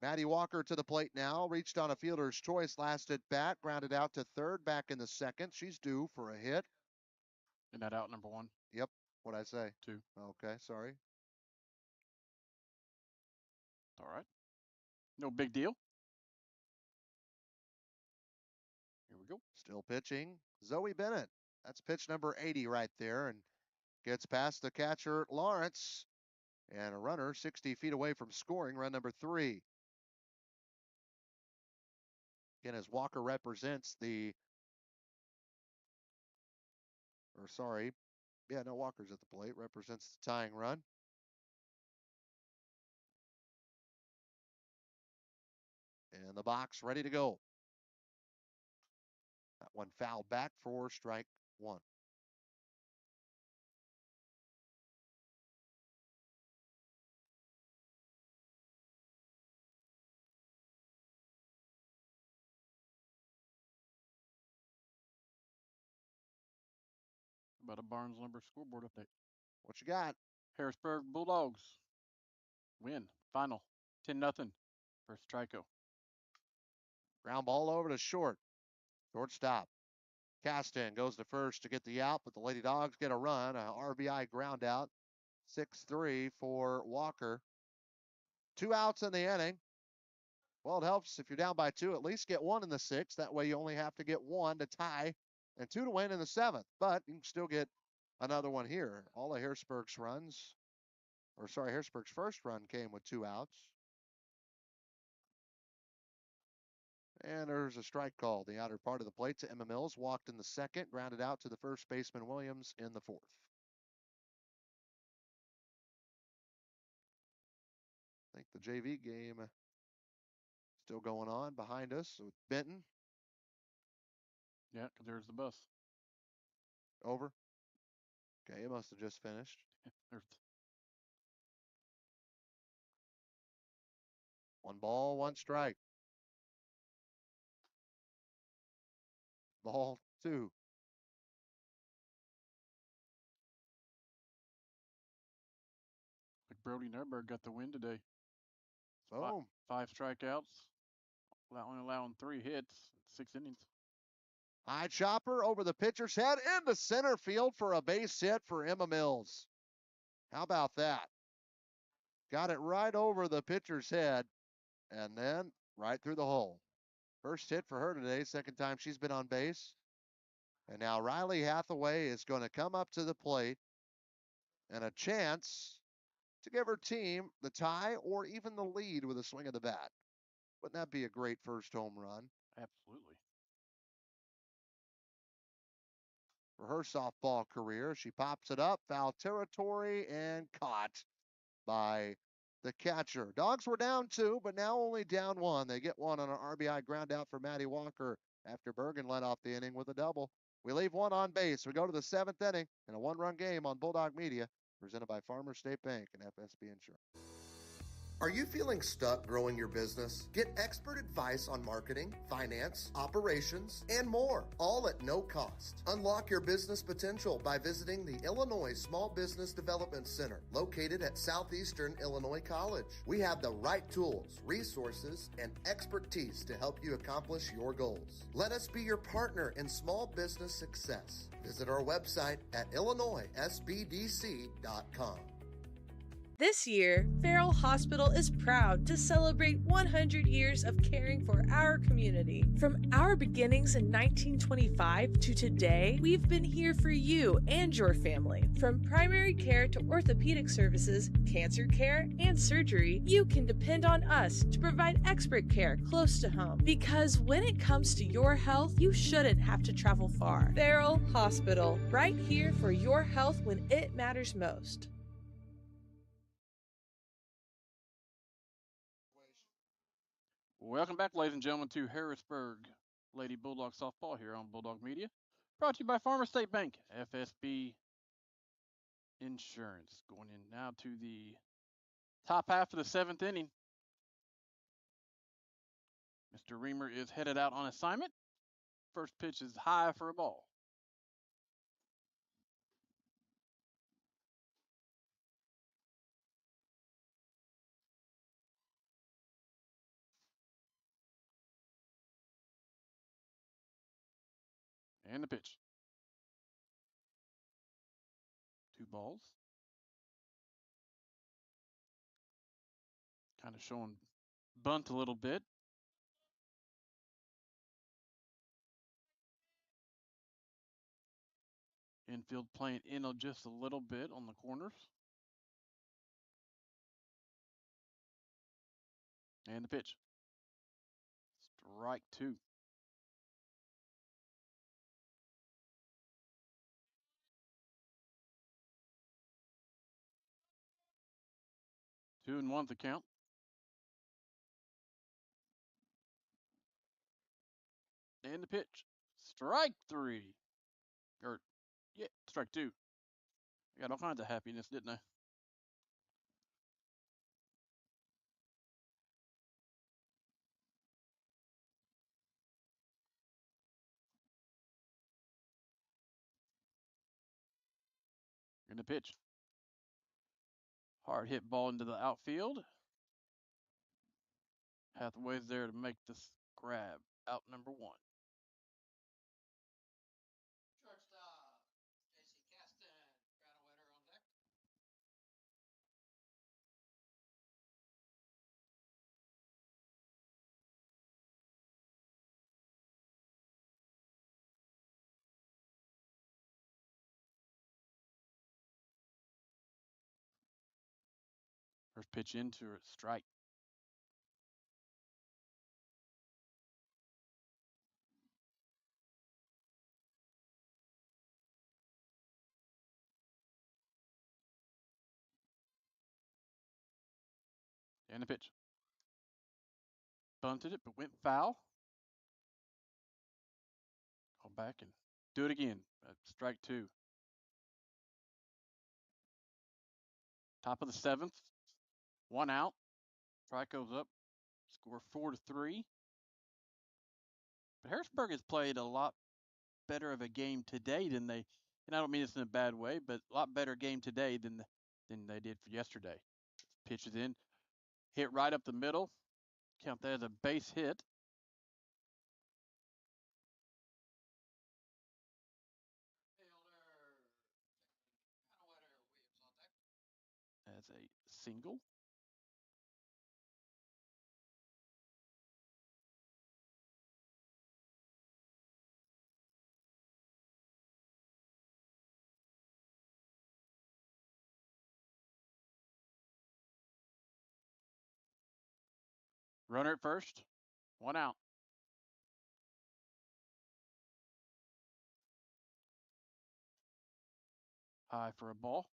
B: Maddie Walker to the plate now, reached on a fielder's choice last at bat, grounded out to third, back in the second. She's due for a hit.
H: Isn't that out number 1?
B: Yep, what'd I say?
H: 2.
B: Okay, sorry.
H: All right. No big deal. Here we go.
B: Still pitching, Zoe Bennett. That's pitch number 80 right there, and gets past the catcher, Lawrence, and a runner 60 feet away from scoring, run number 3. Again, as Walker represents Walker's at the plate, represents the tying run. In the box, ready to go. That one fouled back for strike 1.
H: About a Barnes Lumber scoreboard update.
B: What you got?
H: Harrisburg Bulldogs win. Final 10-0 versus Trico.
B: Ground ball over to short. Shortstop. Caston goes to first to get the out, but the Lady Dogs get a run. A RBI ground out. 6-3 for Walker. 2 outs in the inning. Well, it helps if you're down by 2, at least get 1 in the 6th. That way you only have to get 1 to tie and 2 to win in the 7th. But you can still get another one here. All of Harrisburg's Harrisburg's first run came with 2 outs. And there's a strike call. The outer part of the plate to Emma Mills. Walked in the second, grounded out to the first baseman Williams in the 4th. I think the JV game still going on behind us with Benton.
H: Yeah, because there's the bus.
B: Over. Okay, it must have just finished.
H: There's
B: 1 ball, 1 strike. Ball 2.
H: like Brody Nurberg got the win today.
B: Boom.
H: 5 strikeouts, only allowing 3 hits, 6 innings.
B: High chopper over the pitcher's head into center field for a base hit for Emma Mills. How about that? Got it right over the pitcher's head and then right through the hole. First hit for her today, second time she's been on base. And now Riley Hathaway is going to come up to the plate and a chance to give her team the tie or even the lead with a swing of the bat. Wouldn't that be a great first home run?
H: Absolutely.
B: For her softball career, she pops it up, foul territory, and caught by the catcher. Dogs were down 2, but now only down 1. They get 1 on an RBI ground out for Maddie Walker after Bergen led off the inning with a double. We leave 1 on base. We go to the 7th inning in a 1-run game on Bulldog Media, presented by Farmers State Bank and FSB Insurance.
A: Are you feeling stuck growing your business? Get expert advice on marketing, finance, operations, and more, all at no cost. Unlock your business potential by visiting the Illinois Small Business Development Center, located at Southeastern Illinois College. We have the right tools, resources, and expertise to help you accomplish your goals. Let us be your partner in small business success. Visit our website at illinoissbdc.com.
Q: This year, Farrell Hospital is proud to celebrate 100 years of caring for our community. From our beginnings in 1925 to today, we've been here for you and your family. From primary care to orthopedic services, cancer care, and surgery, you can depend on us to provide expert care close to home. Because when it comes to your health, you shouldn't have to travel far. Farrell Hospital, right here for your health when it matters most.
H: Welcome back, ladies and gentlemen, to Harrisburg Lady Bulldog Softball here on Bulldog Media. Brought to you by Farmer State Bank, FSB Insurance. Going in now to the top half of the 7th inning. Mr. Reamer is headed out on assignment. First pitch is high for a ball. And the pitch. 2 balls. Kind of showing bunt a little bit. Infield playing in just a little bit on the corners. And the pitch. Strike 2. Two and 1 the count. And the pitch. Strike 3. Strike 2. I got all kinds of happiness, didn't I? And the pitch. Hard hit ball into the outfield. Hathaway's there to make this grab. Out number 1. First pitch into it, strike. And the pitch. Bunted it, but went foul. Go back and do it again. Strike 2. Top of the 7th. 1 out. Trico's up. Score 4-3. But Harrisburg has played a lot better of a game today than they, and I don't mean this in a bad way, but a lot better game today than they did for yesterday. Pitch is in. Hit right up the middle. Count that as a base hit. As a single. Runner at first. 1 out. High for a ball.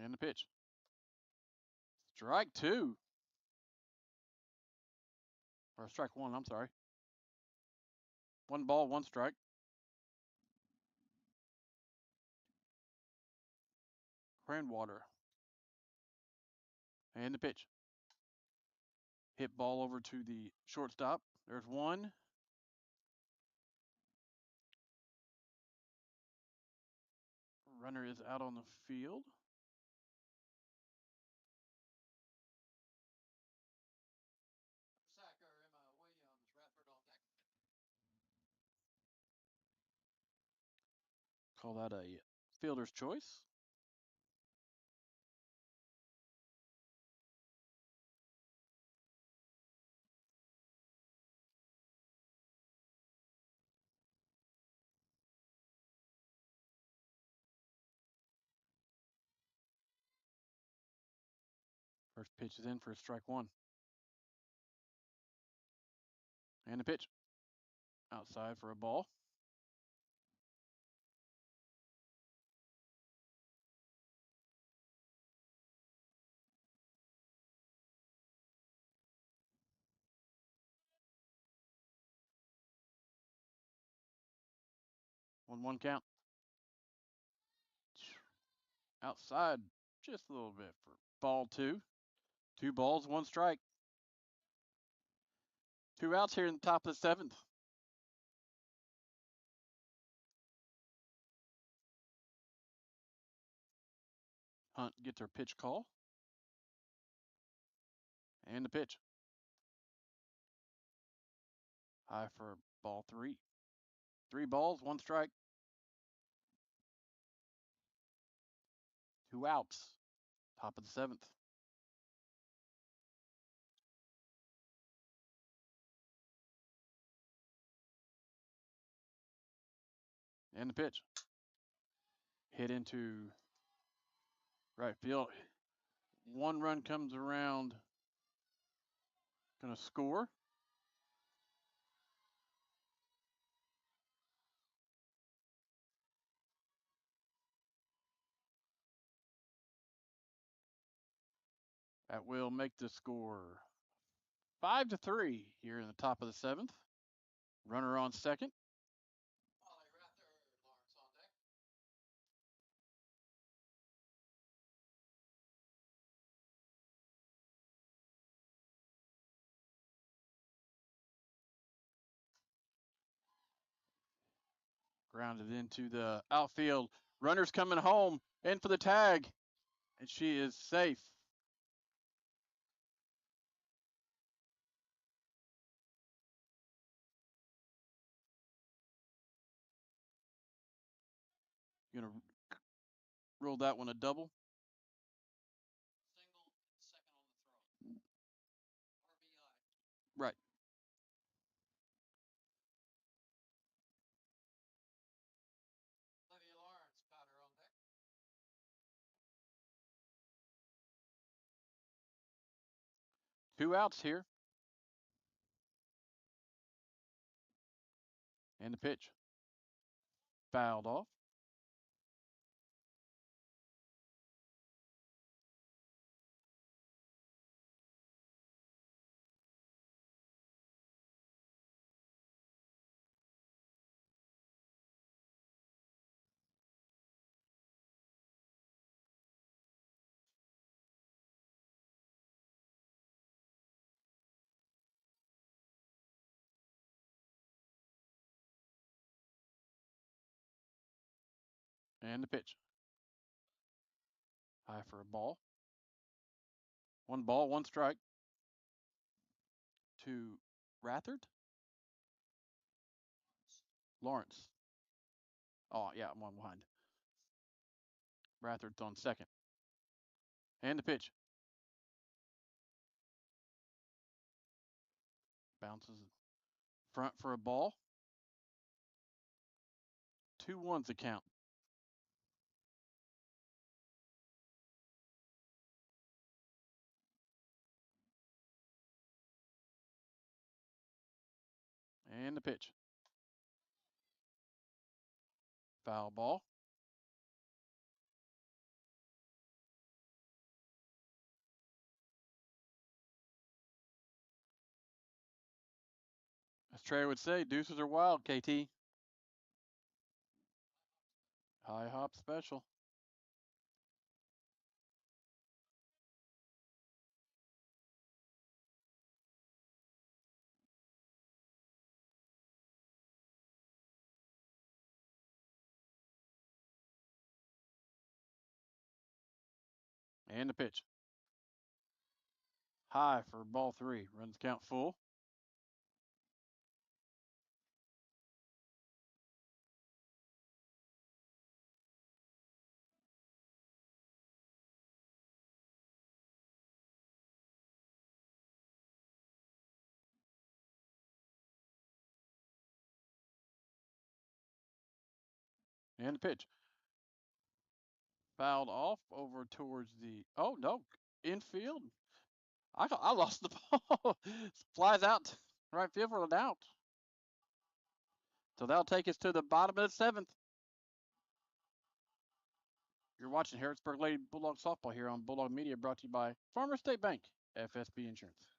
H: And the pitch. Strike 2. Or strike 1, I'm sorry. 1 ball, 1 strike. Cranwater. And the pitch. Hit ball over to the shortstop. There's 1. Runner is out on the field. Call that a fielder's choice. First pitch is in for strike one. And the pitch. Outside for a ball. One count. Outside just a little bit for ball two. 2 balls, 1 strike. 2 outs here in the top of the 7th. Hunt gets her pitch call. And the pitch. High for ball 3. 3 balls, 1 strike. 2 outs. Top of the 7th. And the pitch. Hit into right field. 1 run comes around. Gonna score. That will make the score 5-3 here in the top of the 7th. Runner on second. Grounded into the outfield. Runner's coming home. In for the tag. And she is safe. You're going to rule that one a double. Right. Two outs here. And the pitch. Fouled off. And the pitch. High for a ball. 1 ball, 1 strike. To Rathard. Lawrence. Oh, yeah, I'm one behind. Rathard's on second. And the pitch. Bounces front for a ball. 2-1's the count. And the pitch. Foul ball. As Trey would say, deuces are wild, KT. High hop special. And the pitch. High for ball 3. Runs count full. And the pitch. Fouled off over towards the. Oh, no. Infield. I lost the ball. Flies out right field for an out. So that'll take us to the bottom of the 7th. You're watching Harrisburg Lady Bulldog Softball here on Bulldog Media, brought to you by Farmers State Bank, FSB Insurance.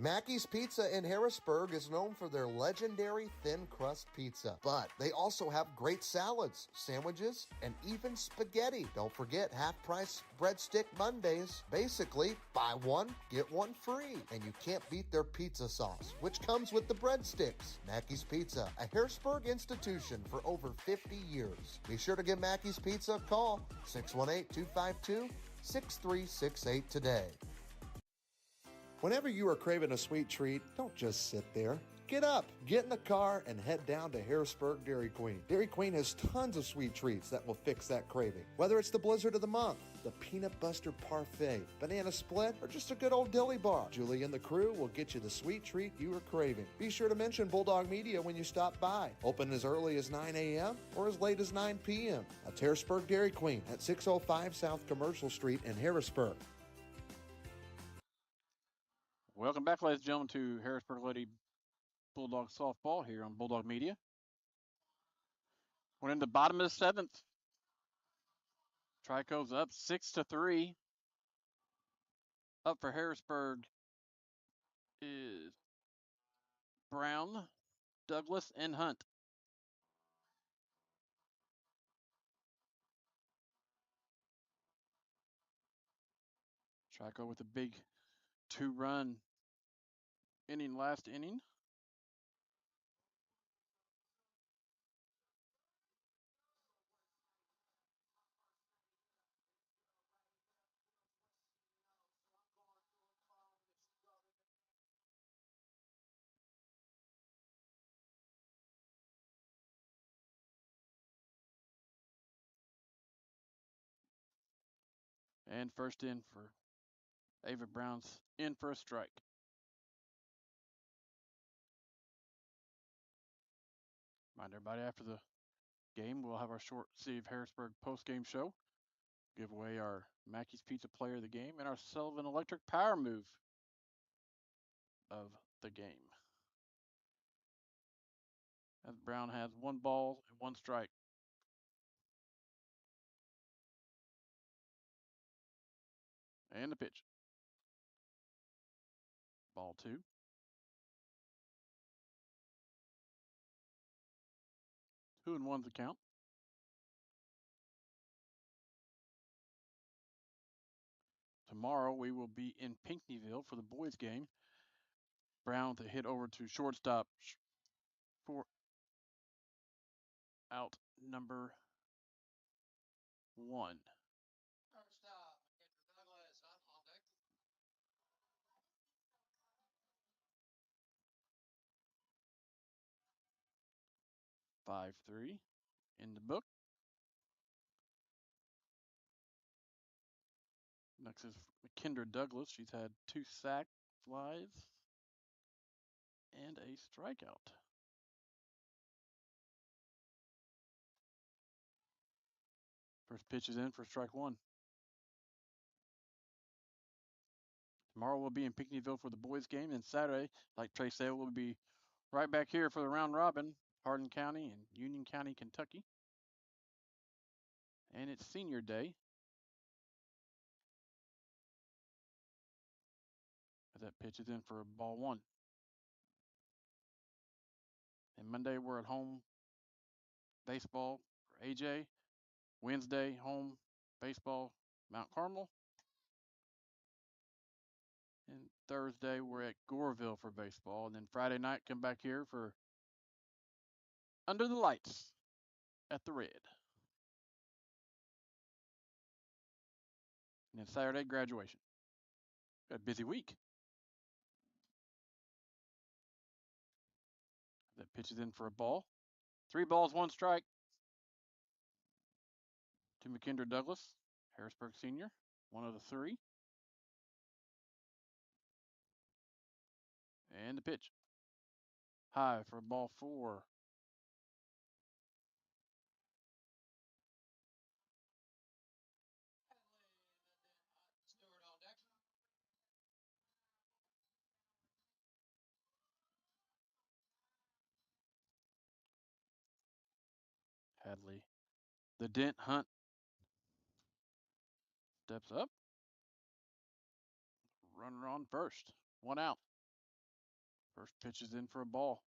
A: Mackey's Pizza in Harrisburg is known for their legendary thin crust pizza, but they also have great salads, sandwiches, and even spaghetti. Don't forget half-price breadstick Mondays. Basically, buy one, get one free. And you can't beat their pizza sauce, which comes with the breadsticks. Mackey's Pizza, a Harrisburg institution for over 50 years. Be sure to give Mackey's Pizza a call, 618-252-6368 today. Whenever you are craving a sweet treat, don't just sit there. Get up, get in the car, and head down to Harrisburg Dairy Queen. Dairy Queen has tons of sweet treats that will fix that craving. Whether it's the Blizzard of the Month, the Peanut Buster Parfait, Banana Split, or just a good old dilly bar, Julie and the crew will get you the sweet treat you are craving. Be sure to mention Bulldog Media when you stop by. Open as early as 9 a.m. or as late as 9 p.m. At Harrisburg Dairy Queen at 605 South Commercial Street in Harrisburg.
H: Welcome back, ladies and gentlemen, to Harrisburg Lady Bulldog Softball here on Bulldog Media. We're in the bottom of the 7th. Trico's up 6-3. Up for Harrisburg is Brown, Douglas, and Hunt. Trico with a big 2-run inning last inning. And first in for Ava Brown's in for a strike. Remind everybody, after the game, we'll have our short City of Harrisburg post-game show. Give away our Mackey's Pizza Player of the Game and our Sullivan Electric Power Move of the game. As Brown has 1 ball and 1 strike. And the pitch. Ball 2. Two and one's the count. Tomorrow we will be in Pinckneyville for the boys game. Brown to hit over to shortstop for out number 1. 5-3 in the book. Next is McKendra Douglas. She's had 2 sac flies and a strikeout. First pitch is in for strike 1. Tomorrow we'll be in Pinckneyville for the boys game, and Saturday, like Trey said, we'll be right back here for the round robin, Hardin County and Union County, Kentucky. And it's senior day. As that pitch is in for ball 1. And Monday we're at home baseball for AJ. Wednesday home baseball Mount Carmel. And Thursday we're at Goreville for baseball. And then Friday night come back here for Under the Lights at the Red. And then Saturday, graduation. Got a busy week. That pitches in for a ball. 3 balls, 1 strike to McKendra Douglas, Harrisburg senior, one of the 3. And the pitch. High for ball 4. Hadley. The Dent Hunt steps up. Runner on first. 1 out. First pitch is in for a ball.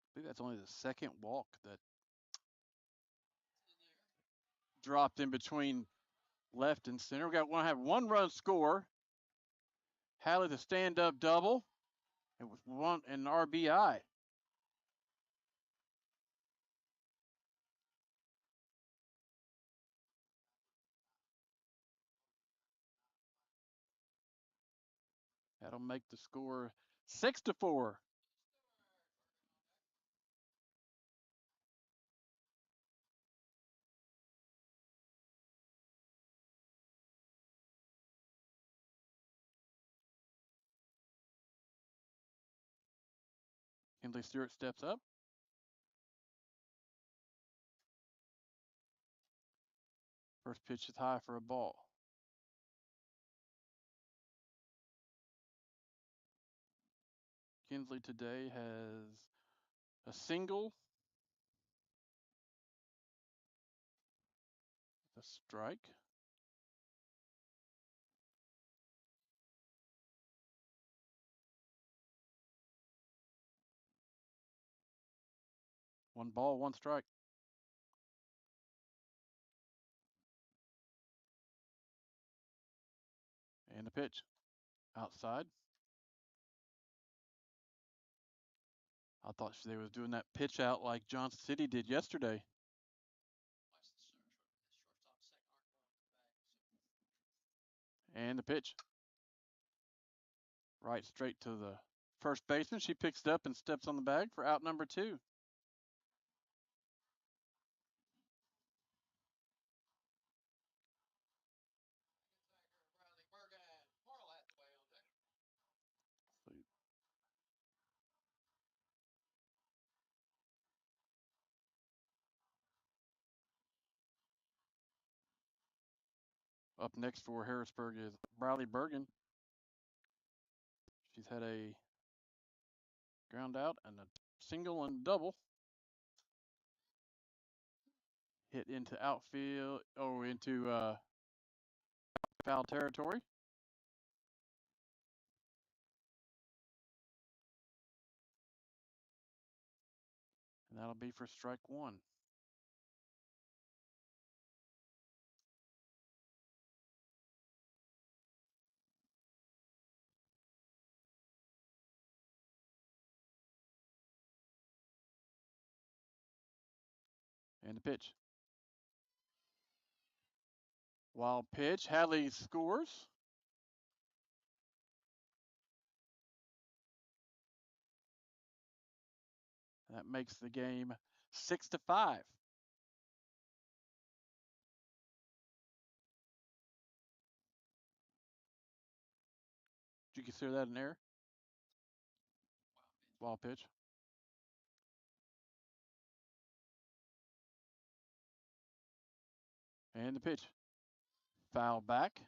H: I think that's only the second walk that dropped in between left and center. We want to have 1 run score. Hadley the stand-up double. It was an RBI. That'll make the score 6-4. Kinley Stewart steps up. First pitch is high for a ball. Kinsley today has a single, a strike. One ball, 1 strike. And the pitch. Outside. I thought they was doing that pitch out like Johnson City did yesterday. And the pitch. Right straight to the first baseman. She picks it up and steps on the bag for out number 2. Up next for Harrisburg is Bradley Bergen. She's had a ground out and a single and double. Hit into outfield, into foul territory. And that'll be for strike 1. And the pitch. Wild pitch. Hadley scores. That makes the game 6-5. Did you consider that an error? Wild pitch. And the pitch. Foul back.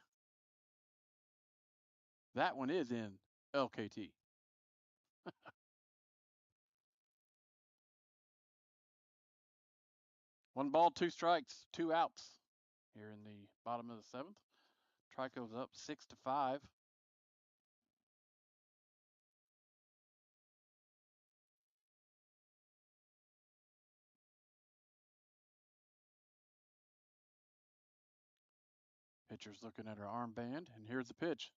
H: That one is in LKT. 1 ball, 2 strikes, 2 outs here in the bottom of the 7th. Trico's up 6-5. Pitcher's looking at her armband, and here's the pitch.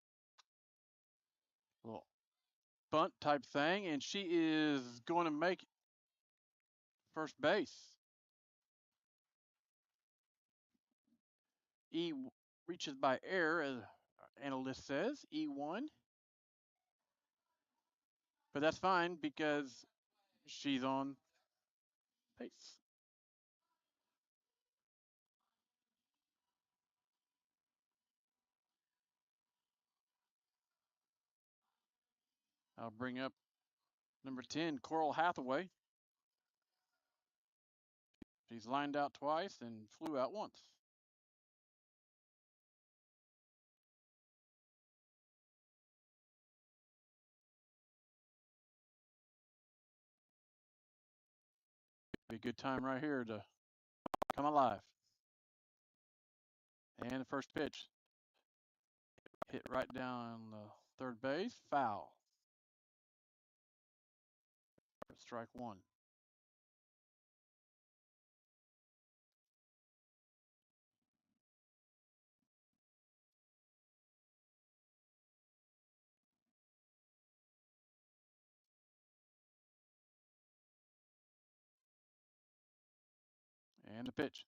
H: Little bunt type thing, and she is going to make first base. E reaches by error, as our analyst says, E1. But that's fine because she's on base. I'll bring up number 10, Coral Hathaway. She's lined out twice and flew out once. Be a good time right here to come alive. And the first pitch hit right down the third base, foul. Strike one. And the pitch.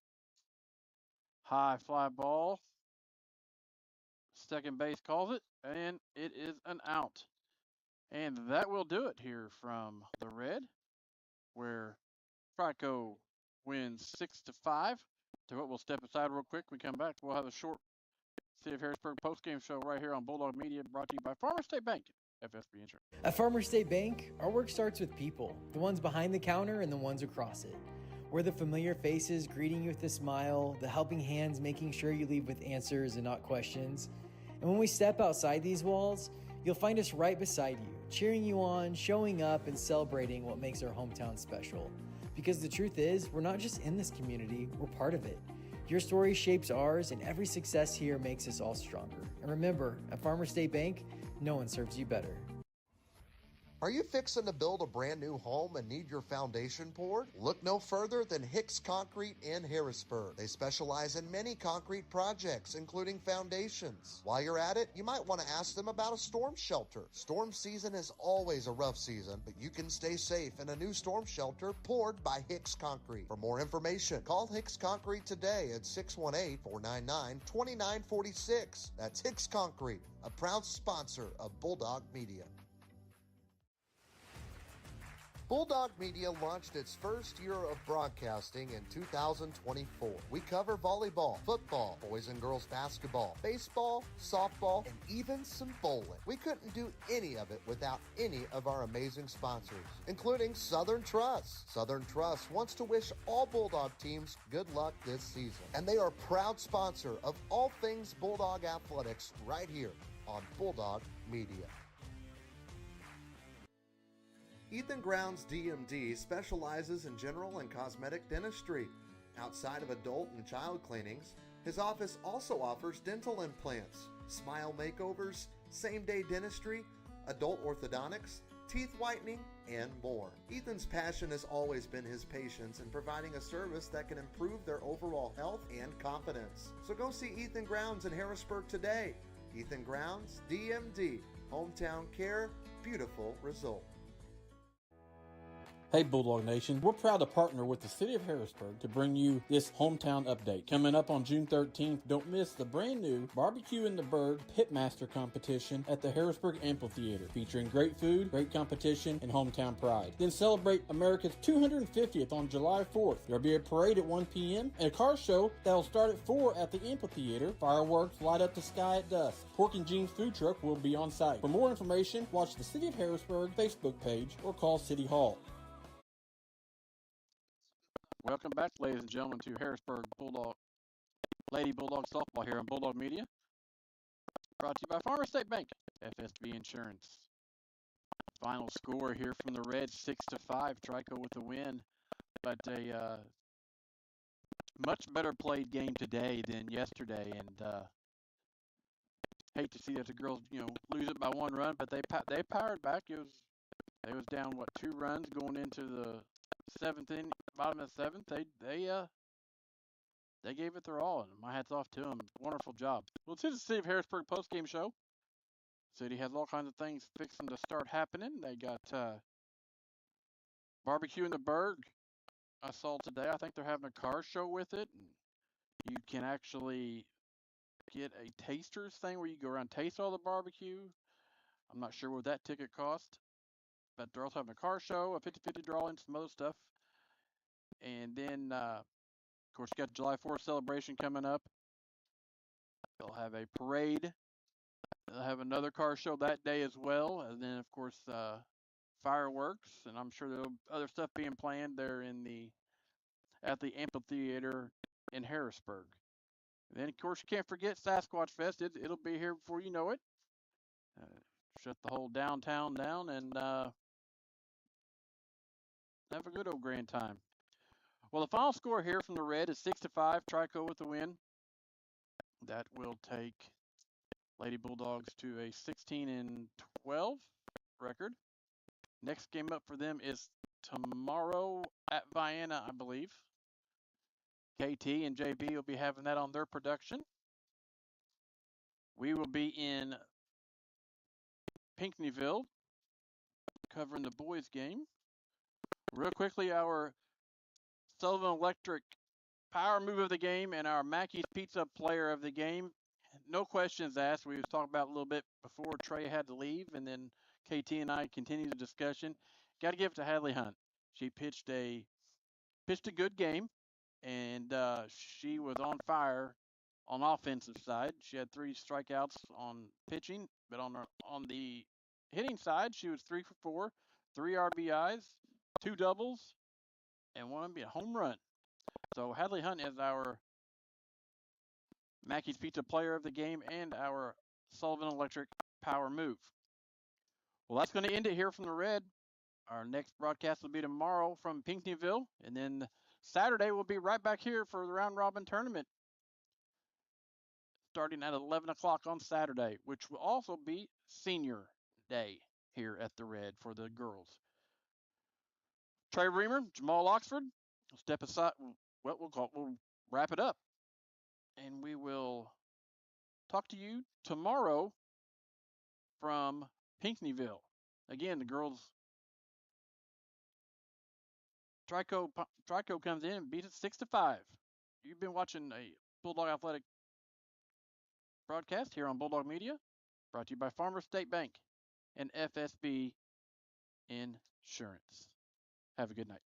H: High fly ball. Second base calls it, and it is an out. And that will do it here from the red, where Trico wins 6-5. So what, we'll step aside real quick. We come back. We'll have a short City of Harrisburg postgame show right here on Bulldog Media, brought to you by Farmer State Bank, FSB Insurance.
C: At Farmer State Bank, our work starts with people, the ones behind the counter and the ones across it. We're the familiar faces greeting you with a smile, the helping hands making sure you leave with answers and not questions. And when we step outside these walls, you'll find us right beside you, cheering you on, showing up, and celebrating what makes our hometown special. Because the truth is, we're not just in this community, we're part of it. Your story shapes ours, and every success here makes us all stronger. And remember, at Farmer State Bank, no one serves you better.
A: Are you fixing to build a brand new home and need your foundation poured? Look no further than Hicks Concrete in Harrisburg. They specialize in many concrete projects, including foundations. While you're at it, you might want to ask them about a storm shelter. Storm season is always a rough season, but you can stay safe in a new storm shelter poured by Hicks Concrete. For more information, call Hicks Concrete today at 618-499-2946. That's Hicks Concrete, a proud sponsor of Bulldog Media. Bulldog Media launched its first year of broadcasting in 2024. We cover volleyball, football, boys and girls basketball, baseball, softball, and even some bowling. We couldn't do any of it without any of our amazing sponsors, including Southern Trust. Southern Trust wants to wish all Bulldog teams good luck this season, and they are a proud sponsor of all things Bulldog athletics right here on Bulldog Media. Ethan Grounds DMD specializes in general and cosmetic dentistry. Outside of adult and child cleanings, his office also offers dental implants, smile makeovers, same-day dentistry, adult orthodontics, teeth whitening, and more. Ethan's passion has always been his patients in providing a service that can improve their overall health and confidence. So go see Ethan Grounds in Harrisburg today. Ethan Grounds DMD, hometown care, beautiful result.
D: Hey Bulldog Nation, we're proud to partner with the City of Harrisburg to bring you this hometown update. Coming up on June 13th, don't miss the brand new Barbecue in the Bird Pitmaster competition at the Harrisburg Amphitheater, featuring great food, great competition, and hometown pride. Then celebrate America's 250th on July 4th. There'll be a parade at 1 p.m. and a car show that'll start at 4 at the amphitheater. Fireworks light up the sky at dusk. Pork and Jeans food truck will be on site. For more information, watch the City of Harrisburg Facebook page or call City Hall.
H: Welcome back, ladies and gentlemen, to Harrisburg Lady Bulldog softball here on Bulldog Media. Brought to you by Farmer State Bank, FSB Insurance. Final score here from the Reds, 6-5. Trico with the win, but a much better played game today than yesterday. And hate to see that the girls, lose it by one run, but they powered back. It was down 2 runs going into the seventh inning, bottom of the seventh. They gave it their all, and my hat's off to them. Wonderful job. Well, it's the City of Harrisburg postgame show. City has all kinds of things fixing to start happening. They got Barbecue in the Berg. I saw today. I think they're having a car show with it. And you can actually get a tasters thing where you go around and taste all the barbecue. I'm not sure what that ticket cost, but they're also having a car show, a 50-50 draw, and some other stuff. And then, of course, you got the July 4th celebration coming up. They'll have a parade. They'll have another car show that day as well. And then, of course, fireworks. And I'm sure there'll be other stuff being planned there at the amphitheater in Harrisburg. And then, of course, you can't forget Sasquatch Fest. It'll be here before you know it. Shut the whole downtown down and have a good old grand time. Well, the final score here from the Red is 6-5. Trico with the win. That will take Lady Bulldogs to a 16-12 record. Next game up for them is tomorrow at Vienna, I believe. KT and JB will be having that on their production. We will be in Pinckneyville covering the boys game. Real quickly, our Sullivan Electric power move of the game and our Mackey's Pizza player of the game. No questions asked. We was talking about a little bit before Trey had to leave, and then KT and I continued the discussion. Got to give it to Hadley Hunt. She pitched a good game, and she was on fire on the offensive side. She had 3 strikeouts on pitching, but on the hitting side, she was 3 for 4, 3 RBIs, 2 doubles, and one be a home run. So Hadley Hunt is our Mackey's Pizza player of the game and our Sullivan Electric power move. Well, that's going to end it here from the Red. Our next broadcast will be tomorrow from Pinckneyville, and then Saturday we'll be right back here for the round robin tournament starting at 11 o'clock on Saturday, which will also be senior day here at the Red for the girls. Trey Reamer, Jamal Oxford, step aside. Well, we'll wrap it up, and we will talk to you tomorrow from Pinckneyville. Again, the girls. Trico comes in and beats it 6-5. You've been watching a Bulldog Athletic broadcast here on Bulldog Media, brought to you by Farmers State Bank and FSB Insurance. Have a good night.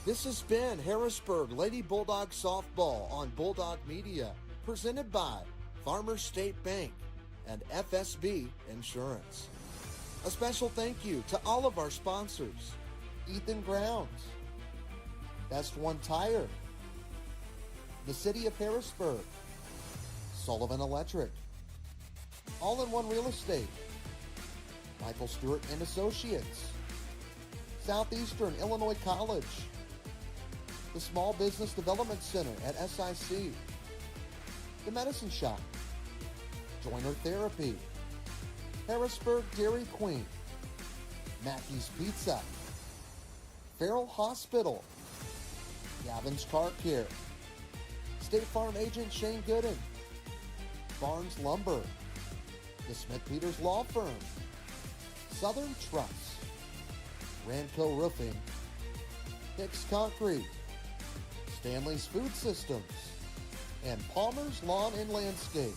A: This has been Harrisburg Lady Bulldog Softball on Bulldog Media, presented by Farmers State Bank and FSB Insurance. A special thank you to all of our sponsors: Ethan Grounds, Best One Tire, the City of Harrisburg, Sullivan Electric, All-in-One Real Estate, Michael Stewart and Associates, Southeastern Illinois College, the Small Business Development Center at SIC, the Medicine Shop, Joiner Therapy, Harrisburg Dairy Queen, Mackey's Pizza, Farrell Hospital, Gavin's Car Care, State Farm Agent Shane Gooden, Barnes Lumber, the Smith Peters Law Firm, Southern Trust, Ranco Roofing, Hicks Concrete, Stanley's Food Systems, and Palmer's Lawn and Landscape.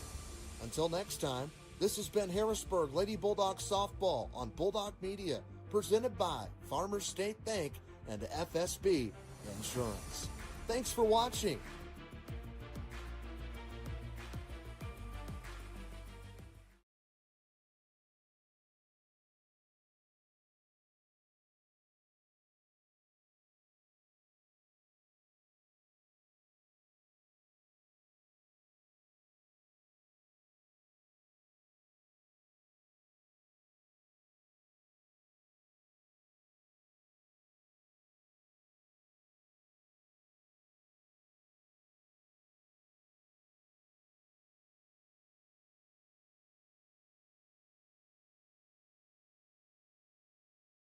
A: Until next time, this has been Harrisburg Lady Bulldog Softball on Bulldog Media, presented by Farmers State Bank and FSB Insurance. Thanks for watching.